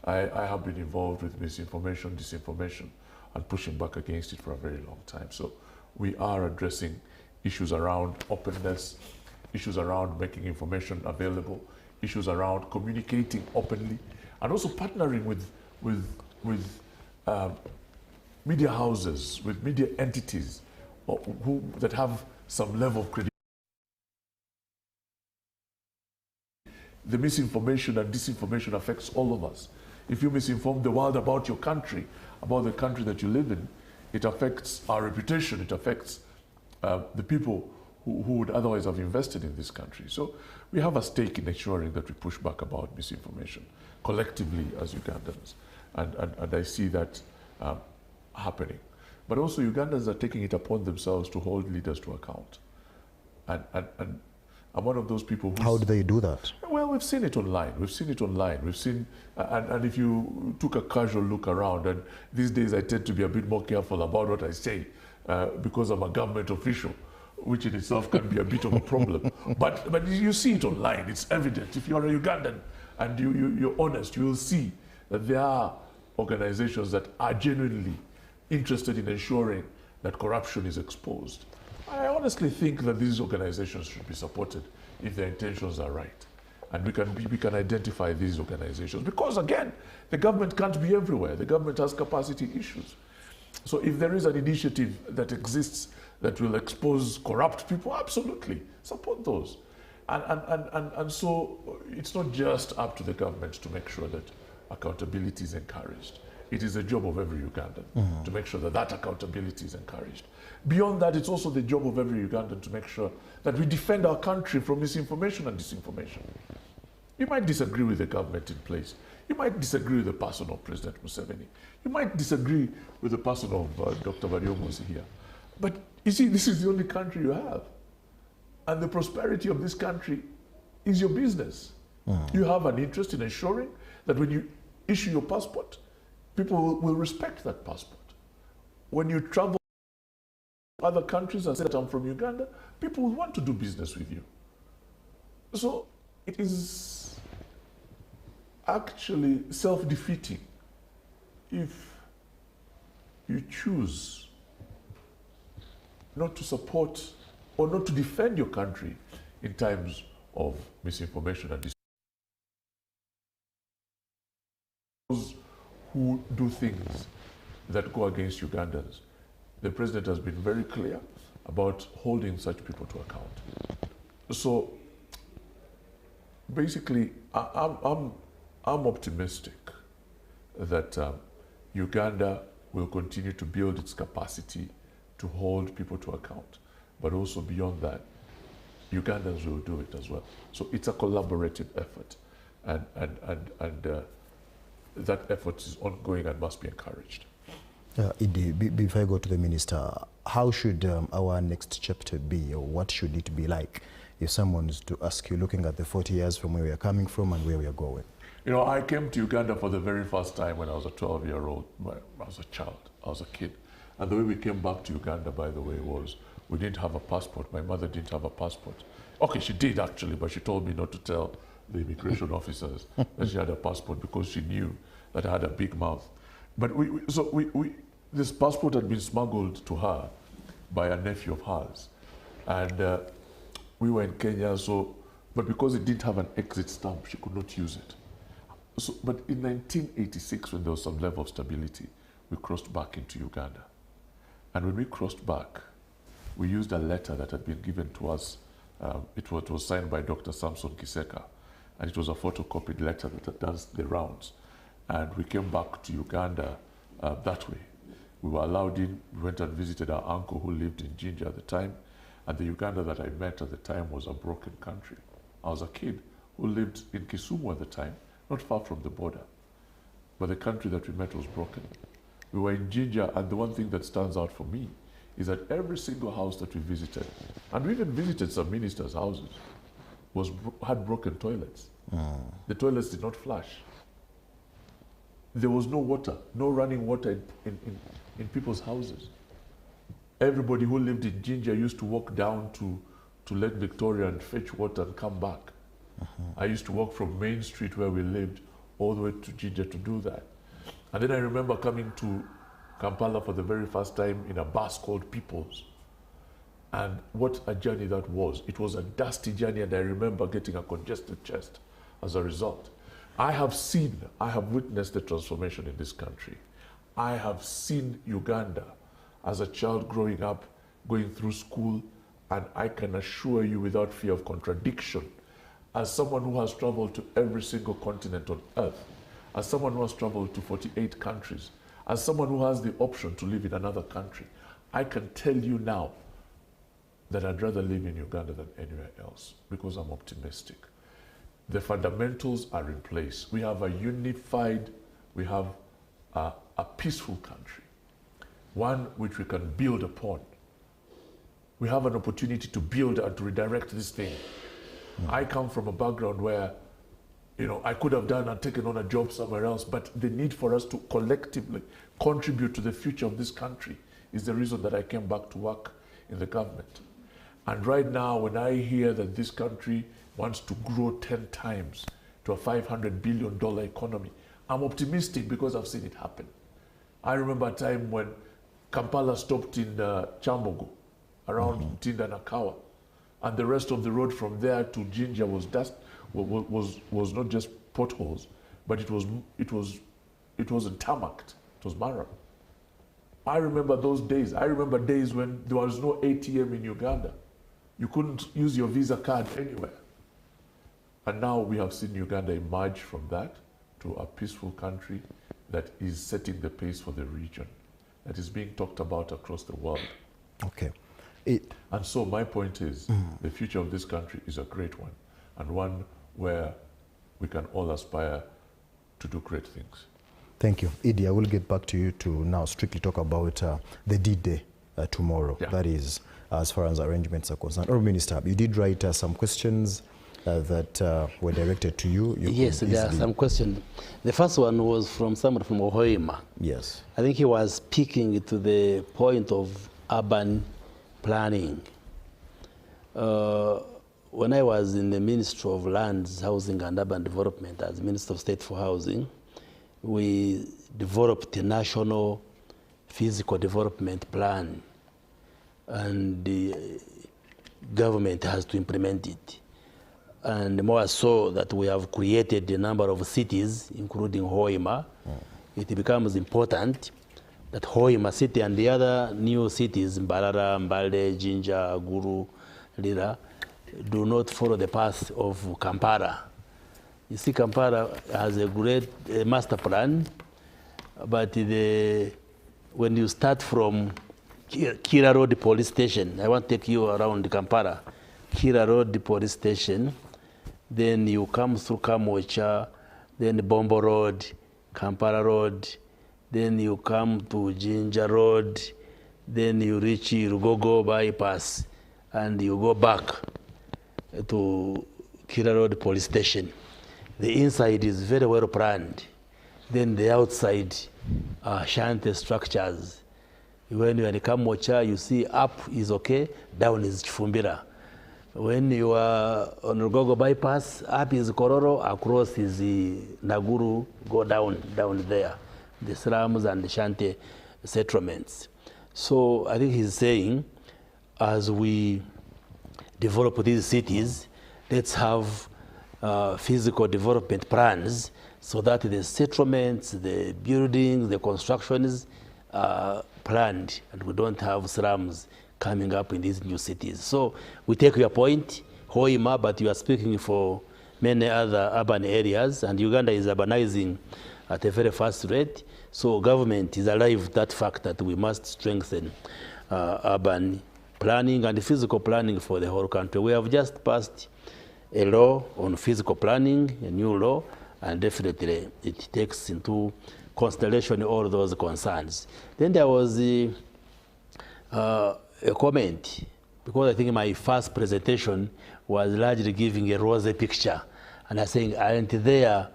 I have been involved with misinformation, disinformation, and pushing back against it for a very long time. So we are addressing issues around openness, issues around making information available, issues around communicating openly, and also partnering with media houses, with media entities that have some level of credibility. The misinformation and disinformation affects all of us. If you misinform the world about your country, about the country that you live in, it affects our reputation, it affects the people who would otherwise have invested in this country. So we have a stake in ensuring that we push back about misinformation collectively as Ugandans. And I see that happening. But also Ugandans are taking it upon themselves to hold leaders to account. And I'm one of those people who... How do they do that? Well, we've seen it online. We've seen it online. We've seen, and if you took a casual look around, and these days I tend to be a bit more careful about what I say because I'm a government official, which in itself can be a bit of a problem. But you see it online. It's evident. If you're a Ugandan and you're honest, you will see that there are organizations that are genuinely interested in ensuring that corruption is exposed. I honestly think that these organizations should be supported if their intentions are right. And we can identify these organizations. Because again, the government can't be everywhere. The government has capacity issues. So if there is an initiative that exists that will expose corrupt people, absolutely, support those. And so it's not just up to the government to make sure that accountability is encouraged. It is the job of every Ugandan to make sure that that accountability is encouraged. Beyond that, it's also the job of every Ugandan to make sure that we defend our country from misinformation and disinformation. You might disagree with the government in place. You might disagree with the person of President Museveni. You might disagree with the person of Dr. Variomuzi here. But you see, this is the only country you have. And the prosperity of this country is your business. You have an interest in ensuring that when you issue your passport, people will respect that passport. When you travel to other countries and say that I'm from Uganda, people will want to do business with you. So it is actually self-defeating if you choose not to support or not to defend your country in times of misinformation and those who do things that go against Ugandans. The president has been very clear about holding such people to account. So basically, I'm optimistic that Uganda will continue to build its capacity to hold people to account. But also beyond that, Ugandans will do it as well. So it's a collaborative effort. And that effort is ongoing and must be encouraged. Before I go to the minister, how should our next chapter be, or what should it be like if someone is to ask you, looking at the 40 years from where we are coming from and where we are going? You know, I came to Uganda for the very first time when I was a 12-year-old. I was a child. I was a kid. And the way we came back to Uganda, by the way, was we didn't have a passport. My mother didn't have a passport. Okay, she did actually, but she told me not to tell the immigration officers that she had a passport because she knew that I had a big mouth. But this passport had been smuggled to her by a nephew of hers. And we were in Kenya, but because it didn't have an exit stamp, she could not use it. But in 1986, when there was some level of stability, we crossed back into Uganda. And when we crossed back, we used a letter that had been given to us. It was signed by Dr. Samson Kiseka, and it was a photocopied letter that does the rounds. And we came back to Uganda that way. We were allowed in. We went and visited our uncle who lived in Jinja at the time. And the Uganda that I met at the time was a broken country. I was a kid who lived in Kisumu at the time, not far from the border. But the country that we met was broken. We were in Jinja, and the one thing that stands out for me is that every single house that we visited, and we even visited some ministers' houses, had broken toilets. The toilets did not flush. There was no water, no running water in people's houses. Everybody who lived in Jinja used to walk down to Lake Victoria and fetch water and come back. I used to walk from Main Street where we lived all the way to Jinja to do that. And then I remember coming to Kampala for the very first time in a bus called People's. And what a journey that was. It was a dusty journey, and I remember getting a congested chest as a result. I have witnessed the transformation in this country. I have seen Uganda as a child growing up, going through school, and I can assure you without fear of contradiction, as someone who has traveled to every single continent on earth, as someone who has traveled to 48 countries, as someone who has the option to live in another country, I can tell you now that I'd rather live in Uganda than anywhere else because I'm optimistic. The fundamentals are in place. We have a unified, we have a peaceful country, one which we can build upon. We have an opportunity to build and to redirect this thing. I come from a background where, I could have done and taken on a job somewhere else, but the need for us to collectively contribute to the future of this country is the reason that I came back to work in the government. And right now, when I hear that this country wants to grow 10 times to a $500 billion economy, I'm optimistic because I've seen it happen. I remember a time when Kampala stopped in Chambogo, around Tinda and Akawa, and the rest of the road from there to Jinja was was not just potholes, but it wasn't tarmacked. It was marram. I remember those days. I remember days when there was no ATM in Uganda. You couldn't use your Visa card anywhere. And now we have seen Uganda emerge from that to a peaceful country that is setting the pace for the region, that is being talked about across the world. Okay. And so my point is, the future of this country is a great one, and one where we can all aspire to do great things. Thank you. Idi, I will get back to you to now strictly talk about the D-Day tomorrow. Yeah. That is, as far as arrangements are concerned. Or Minister, you did write some questions that were directed to you. Yes, there are some questions. The first one was from someone from Hoima. Yes. I think he was speaking to the point of urban planning. When I was in the Ministry of Lands, Housing and Urban Development as Minister of State for Housing, we developed a national physical development plan, and the government has to implement it. And more so that we have created a number of cities, including Hoima. It becomes important that Hoima city and the other new cities, Mbarara, Mbale, Jinja, Guru, Lira, do not follow the path of Kampala. You see, Kampala has a great master plan, but when you start from Kira Road Police Station, I want to take you around Kampala, Kira Road Police Station, then you come through Kamwecha, then Bombo Road, Kampala Road, then you come to Jinja Road, then you reach Rugogo bypass, and you go back to Kira Road Police Station. The inside is very well planned. Then the outside are shanty structures. When you're in Kamocha, you see up is okay, down is Chifumbira. When you are on Rugogo bypass, up is Kororo, across is Naguru, go down there, the slums and the shanty settlements. So I think he's saying, as we develop these cities, let's have physical development plans so that the settlements, the buildings, the constructions are planned, and we don't have slums coming up in these new cities. So we take your point, Hoima, but you are speaking for many other urban areas, and Uganda is urbanizing at a very fast rate. So government is alive to that fact that we must strengthen urban planning and physical planning for the whole country. We have just passed a law on physical planning, a new law, and definitely it takes into consideration all those concerns. Then there was a comment, because I think my first presentation was largely giving a rosy picture, and I saying, aren't there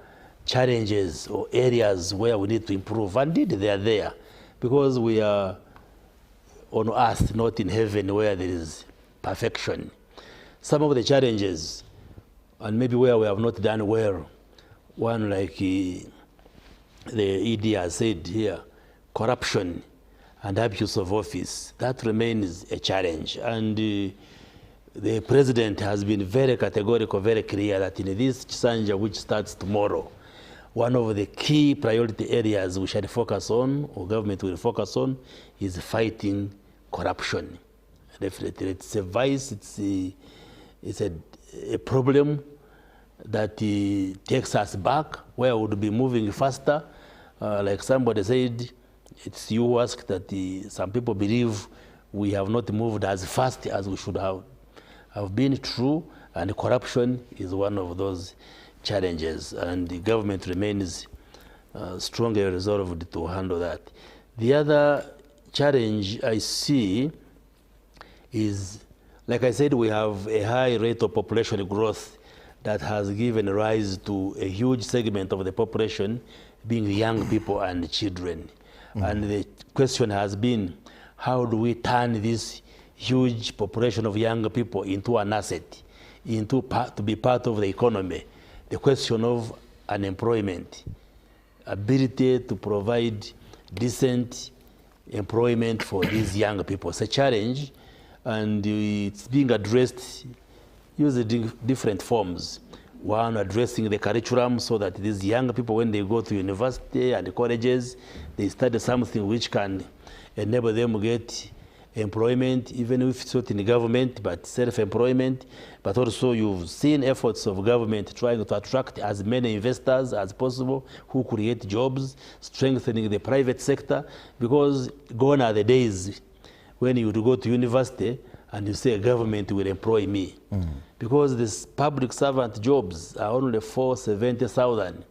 challenges or areas where we need to improve? And indeed they are there, because we are on earth, not in heaven where there is perfection. Some of the challenges, and maybe where we have not done well, one like the ED has said here, corruption and abuse of office, that remains a challenge. And the president has been very categorical, very clear that in this Chisanja, which starts tomorrow, one of the key priority areas we should focus on, or government will focus on, is fighting corruption. Definitely, it's a vice, it's a problem that takes us back, where we would be moving faster. Like somebody said, it's you who asked that some people believe we have not moved as fast as we should have been true, and corruption is one of those challenges, and the government remains strongly resolved to handle that. The other challenge I see is, like I said, we have a high rate of population growth that has given rise to a huge segment of the population being young people and children. And the question has been, how do we turn this huge population of young people into an asset, to be part of the economy? The question of unemployment, ability to provide decent employment for these young people. It's a challenge, and it's being addressed using different forms. One, addressing the curriculum so that these young people, when they go to university and colleges, they study something which can enable them to get employment, even if it's not in the government, but self-employment. But also you've seen efforts of government trying to attract as many investors as possible who create jobs, strengthening the private sector, because gone are the days when you would go to university and you say government will employ me. Because these public servant jobs are only 470,000,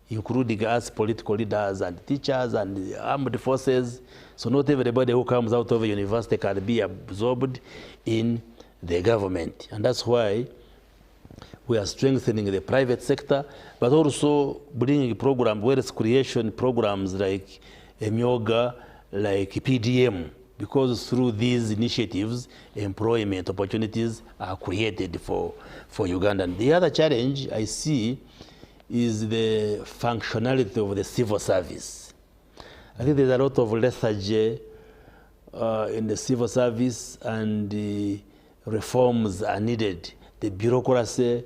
including us political leaders and teachers and the armed forces. So not everybody who comes out of a university can be absorbed in the government. And that's why we are strengthening the private sector, but also bringing programs, wealth creation programs like Emyoga, like PDM, because through these initiatives, employment opportunities are created for Uganda. And the other challenge I see is the functionality of the civil service. I think there's a lot of lethargy in the civil service, and the reforms are needed. The bureaucracy,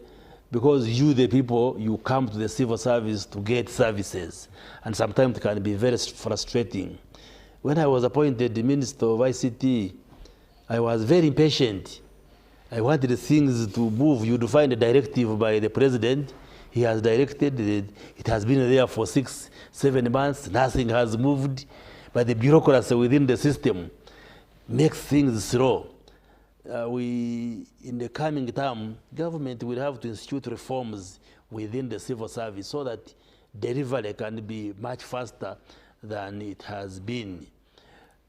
because you, the people, you come to the civil service to get services, and sometimes it can be very frustrating. When I was appointed the Minister of ICT, I was very impatient. I wanted things to move. You'd find a directive by the president. He has directed it. It has been there for 6-7 months. Nothing has moved. But the bureaucracy within the system makes things slow. In the coming term, government will have to institute reforms within the civil service so that delivery can be much faster than it has been.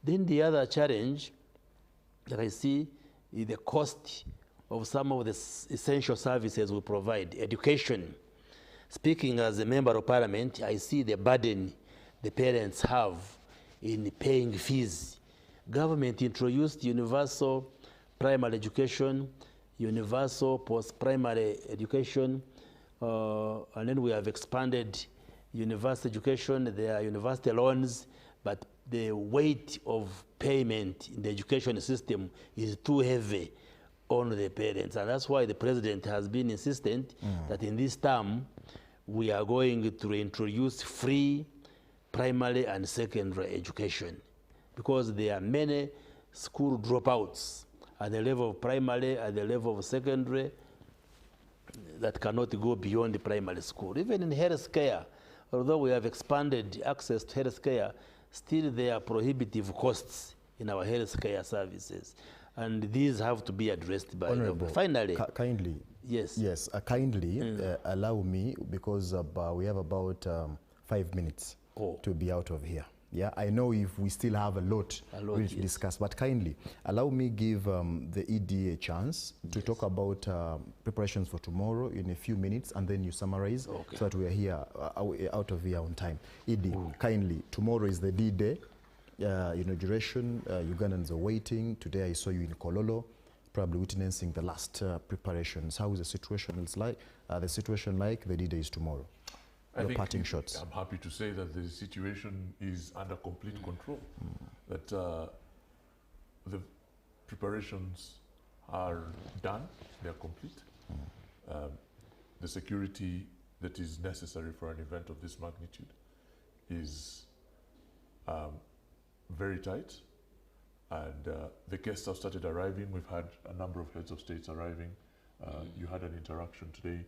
Then the other challenge that I see is the cost of some of the essential services we provide. Education. Speaking as a member of parliament, I see the burden the parents have in paying fees government introduced universal primary education, universal post-primary education, and then we have expanded university education. There are university loans, but the weight of payment in the education system is too heavy on the parents. And that's why the president has been insistent that in this term, we are going to introduce free primary and secondary education, because there are many school dropouts at the level of primary, at the level of secondary, that cannot go beyond the primary school. Even in health care, although we have expanded access to health care, still there are prohibitive costs in our health care services. And these have to be addressed by Honorable, finally. Kindly. Yes. Yes, kindly allow me, because we have about 5 minutes to be out of here. Yeah, I know if we still have a lot to discuss, but kindly allow me give the ED a chance to talk about preparations for tomorrow in a few minutes, and then you summarize so that we are here out of here on time. ED, kindly, tomorrow is the D-Day inauguration. Ugandans are waiting. Today I saw you in Kololo, probably witnessing the last preparations. How is the situation like? The D-Day is tomorrow. Your parting shots. I'm happy to say that the situation is under complete control. That the preparations are done, they are complete. The security that is necessary for an event of this magnitude is very tight, and the guests have started arriving. We've had a number of heads of states arriving. You had an interaction today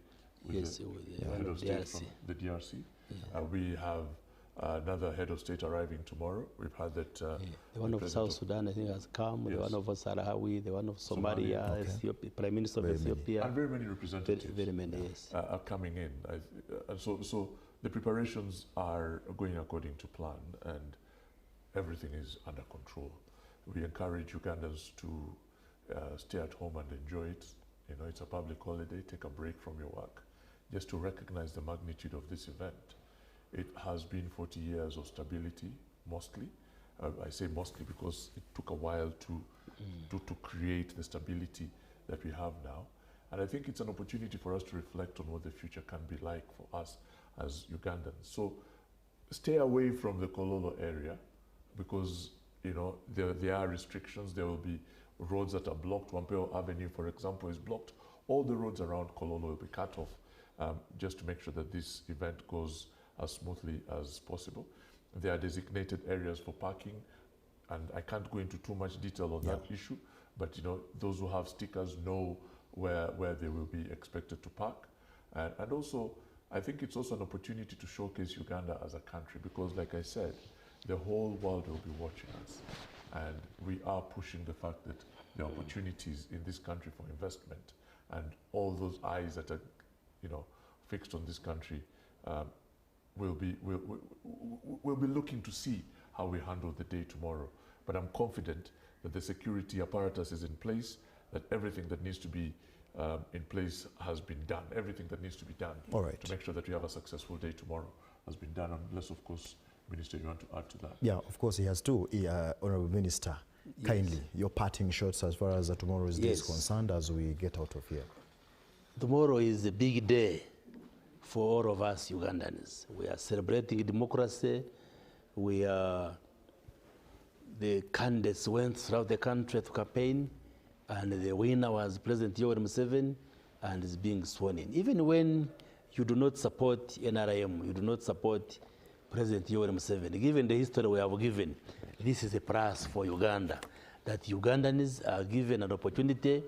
with the head of state from the DRC. We have another head of state arriving tomorrow. We've had that. The one of South Sudan, I think, has come. Yes. The one of Sarawi, the one of Somalia, Ethiopia, Prime Minister of Ethiopia. And very many representatives very many, yes. Are coming in. And so the preparations are going according to plan, and everything is under control. We encourage Ugandans to stay at home and enjoy it. You know, it's a public holiday. Take a break from your work, just to recognize the magnitude of this event. It has been 40 years of stability, mostly. I say mostly because it took a while to create the stability that we have now. And I think it's an opportunity for us to reflect on what the future can be like for us as Ugandans. So stay away from the Kololo area, because you know there are restrictions. There will be roads that are blocked. Wampeo Avenue, for example, is blocked. All the roads around Kololo will be cut off, just to make sure that this event goes as smoothly as possible. There are designated areas for parking, and I can't go into too much detail on that issue, but you know, those who have stickers know where they will be expected to park. And also, I think it's also an opportunity to showcase Uganda as a country, because like I said, the whole world will be watching us. And we are pushing the fact that there are opportunities in this country for investment, and all those eyes that are, you know, fixed on this country will be looking to see how we handle the day tomorrow. But I'm confident that the security apparatus is in place, that everything that needs to be in place has been done. Everything that needs to be done to make sure that we have a successful day tomorrow has been done, unless, of course, Minister, you want to add to that? Yeah, of course he has to. Honorable Minister, kindly, your parting shots as far as tomorrow's day is concerned as we get out of here. Tomorrow is a big day for all of us Ugandans. We are celebrating democracy. The candidates went throughout the country to campaign, and the winner was President Yoweri Museveni, and is being sworn in. Even when you do not support NRM, you do not support President Yoweri Museveni, given the history we have given, this is a plus for Uganda, that Ugandans are given an opportunity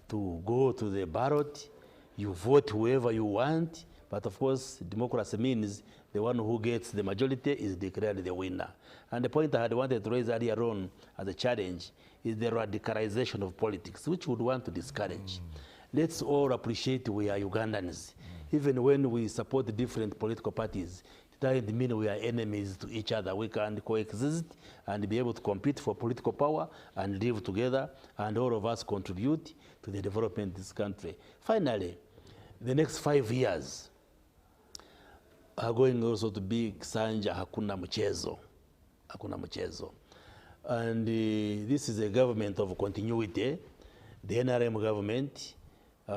to go to the ballot. You vote whoever you want, but of course, democracy means the one who gets the majority is declared the winner. And the point I had wanted to raise earlier on as a challenge is the radicalization of politics, which we would want to discourage. Let's all appreciate we are Ugandans. Even when we support different political parties, it doesn't mean we are enemies to each other. We can coexist and be able to compete for political power and live together, and all of us contribute to the development of this country. Finally, the next 5 years are going also to be Sanja Hakuna Mchezo. Hakuna Mchezo. And this is a government of continuity. The NRM government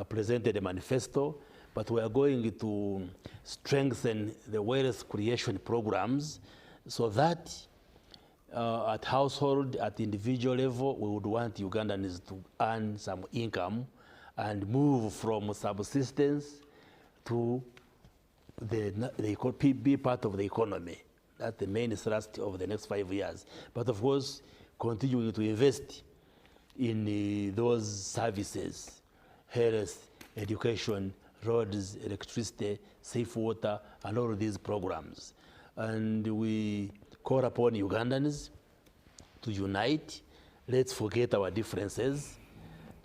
presented a manifesto, but we are going to strengthen the wealth creation programs so that at household, at individual level, we would want Ugandans to earn some income and move from subsistence to be part of the economy. That's the main thrust of the next 5 years. But of course, continuing to invest in those services, health, education, roads, electricity, safe water, and all of these programs. And we call upon Ugandans to unite. Let's forget our differences.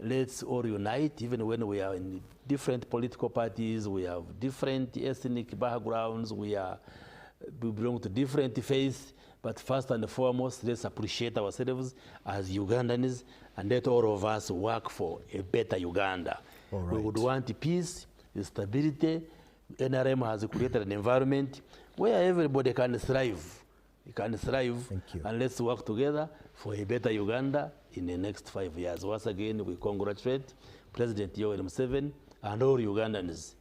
Let's all unite, even when we are in different political parties, we have different ethnic backgrounds, we belong to different faiths, but first and foremost, let's appreciate ourselves as Ugandans and let all of us work for a better Uganda. We would want peace, stability. NRM has created an environment where everybody can thrive. You can thrive, and let's work together for a better Uganda in the next 5 years. Once again, we congratulate President Yoweri Museveni and all Ugandans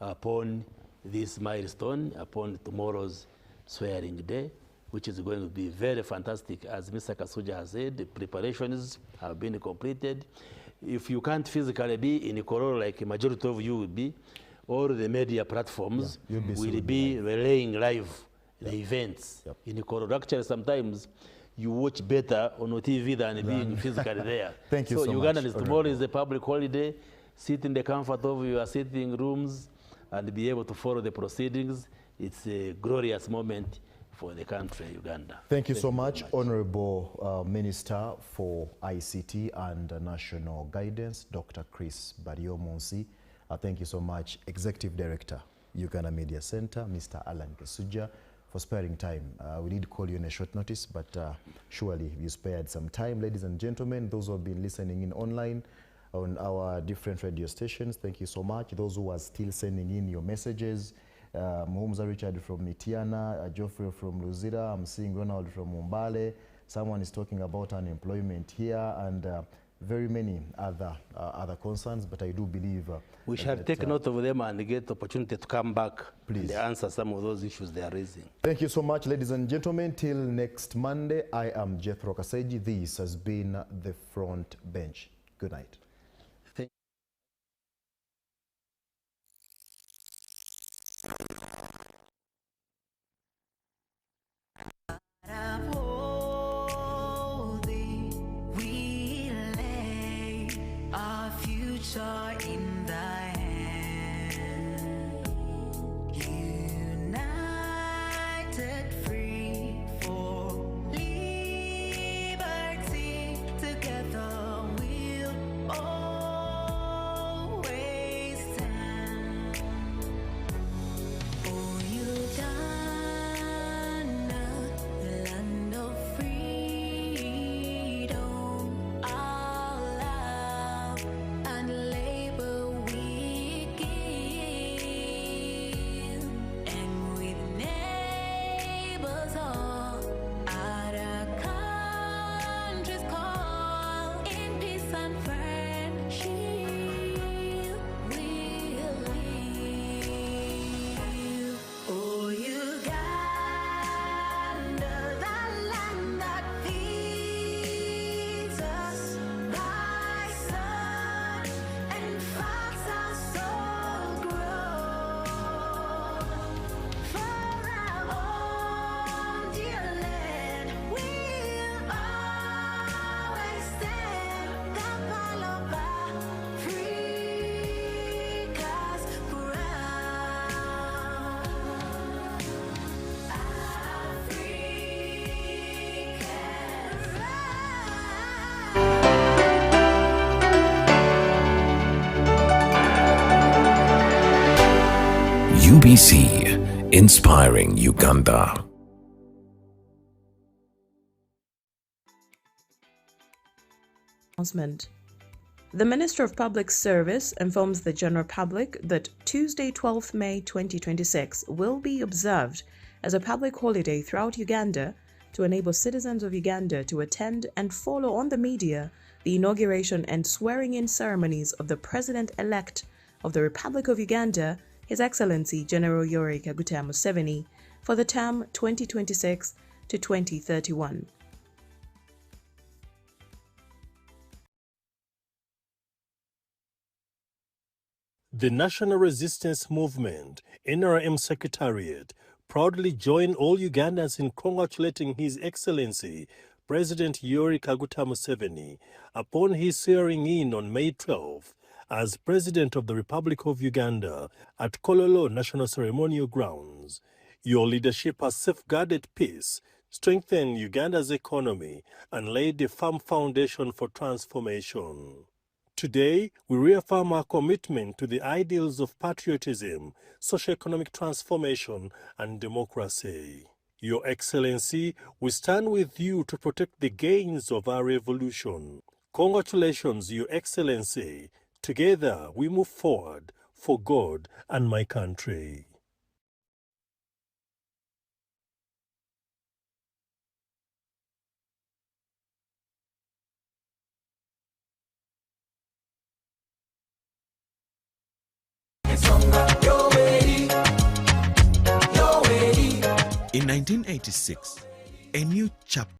upon this milestone, upon tomorrow's swearing day, which is going to be very fantastic. As Mr. Kasuja has said, the preparations have been completed. If you can't physically be in Kororo like a majority of you will be, all the media platforms will be relaying live the events. In Kororo. Actually, sometimes you watch better on TV than being physically there. Thank you so Uganda much. Tomorrow is a public holiday. Sit in the comfort of your sitting rooms and be able to follow the proceedings. It's a glorious moment for the country, Uganda. Thank you so much, Honorable Minister for ICT and National Guidance, Dr. Chris Baryomonsi. Thank you so much, Executive Director, Uganda Media Center, Mr. Alan Kasuja, for sparing time. We did call you in a short notice, but surely you spared some time. Ladies and gentlemen, those who have been listening in online on our different radio stations, thank you so much. Those who are still sending in your messages, Mohumza Richard from Mitiana, Geoffrey from Luzira, I'm seeing Ronald from Mumbale, someone is talking about unemployment here, and very many other concerns, but I do believe we shall take note of them and get the opportunity to come back and answer some of those issues they are raising. Thank you so much, ladies and gentlemen. Till next Monday, I am Jethro Kaseji. This has been The Front Bench. Good night. In the hand, united, free for liberty, together we'll always stand. Oh, Uganda, the land of freedom, our love and labor we give, and with neighbors all at our country's call, in peace and friendship we'll live. Oh, Uganda, the land that feeds us by sun and fox our soul grow. For our own dear land, we'll always stand. Kapalova, Africa's crown. UBC, inspiring Uganda. Announcement. The Minister of Public Service informs the general public that Tuesday, 12th May 2026 will be observed as a public holiday throughout Uganda to enable citizens of Uganda to attend and follow on the media the inauguration and swearing-in ceremonies of the President-elect of the Republic of Uganda, His Excellency General Yoweri Kaguta Museveni, for the term 2026 to 2031. The National Resistance Movement, NRM Secretariat, proudly joined all Ugandans in congratulating His Excellency President Yoweri Kaguta Museveni upon his swearing-in on May 12 as President of the Republic of Uganda at Kololo National Ceremonial Grounds. Your leadership has safeguarded peace, strengthened Uganda's economy, and laid a firm foundation for transformation. Today, we reaffirm our commitment to the ideals of patriotism, socio-economic transformation, and democracy. Your Excellency, we stand with you to protect the gains of our revolution. Congratulations, Your Excellency. Together, we move forward for God and my country. In 1986, a new chapter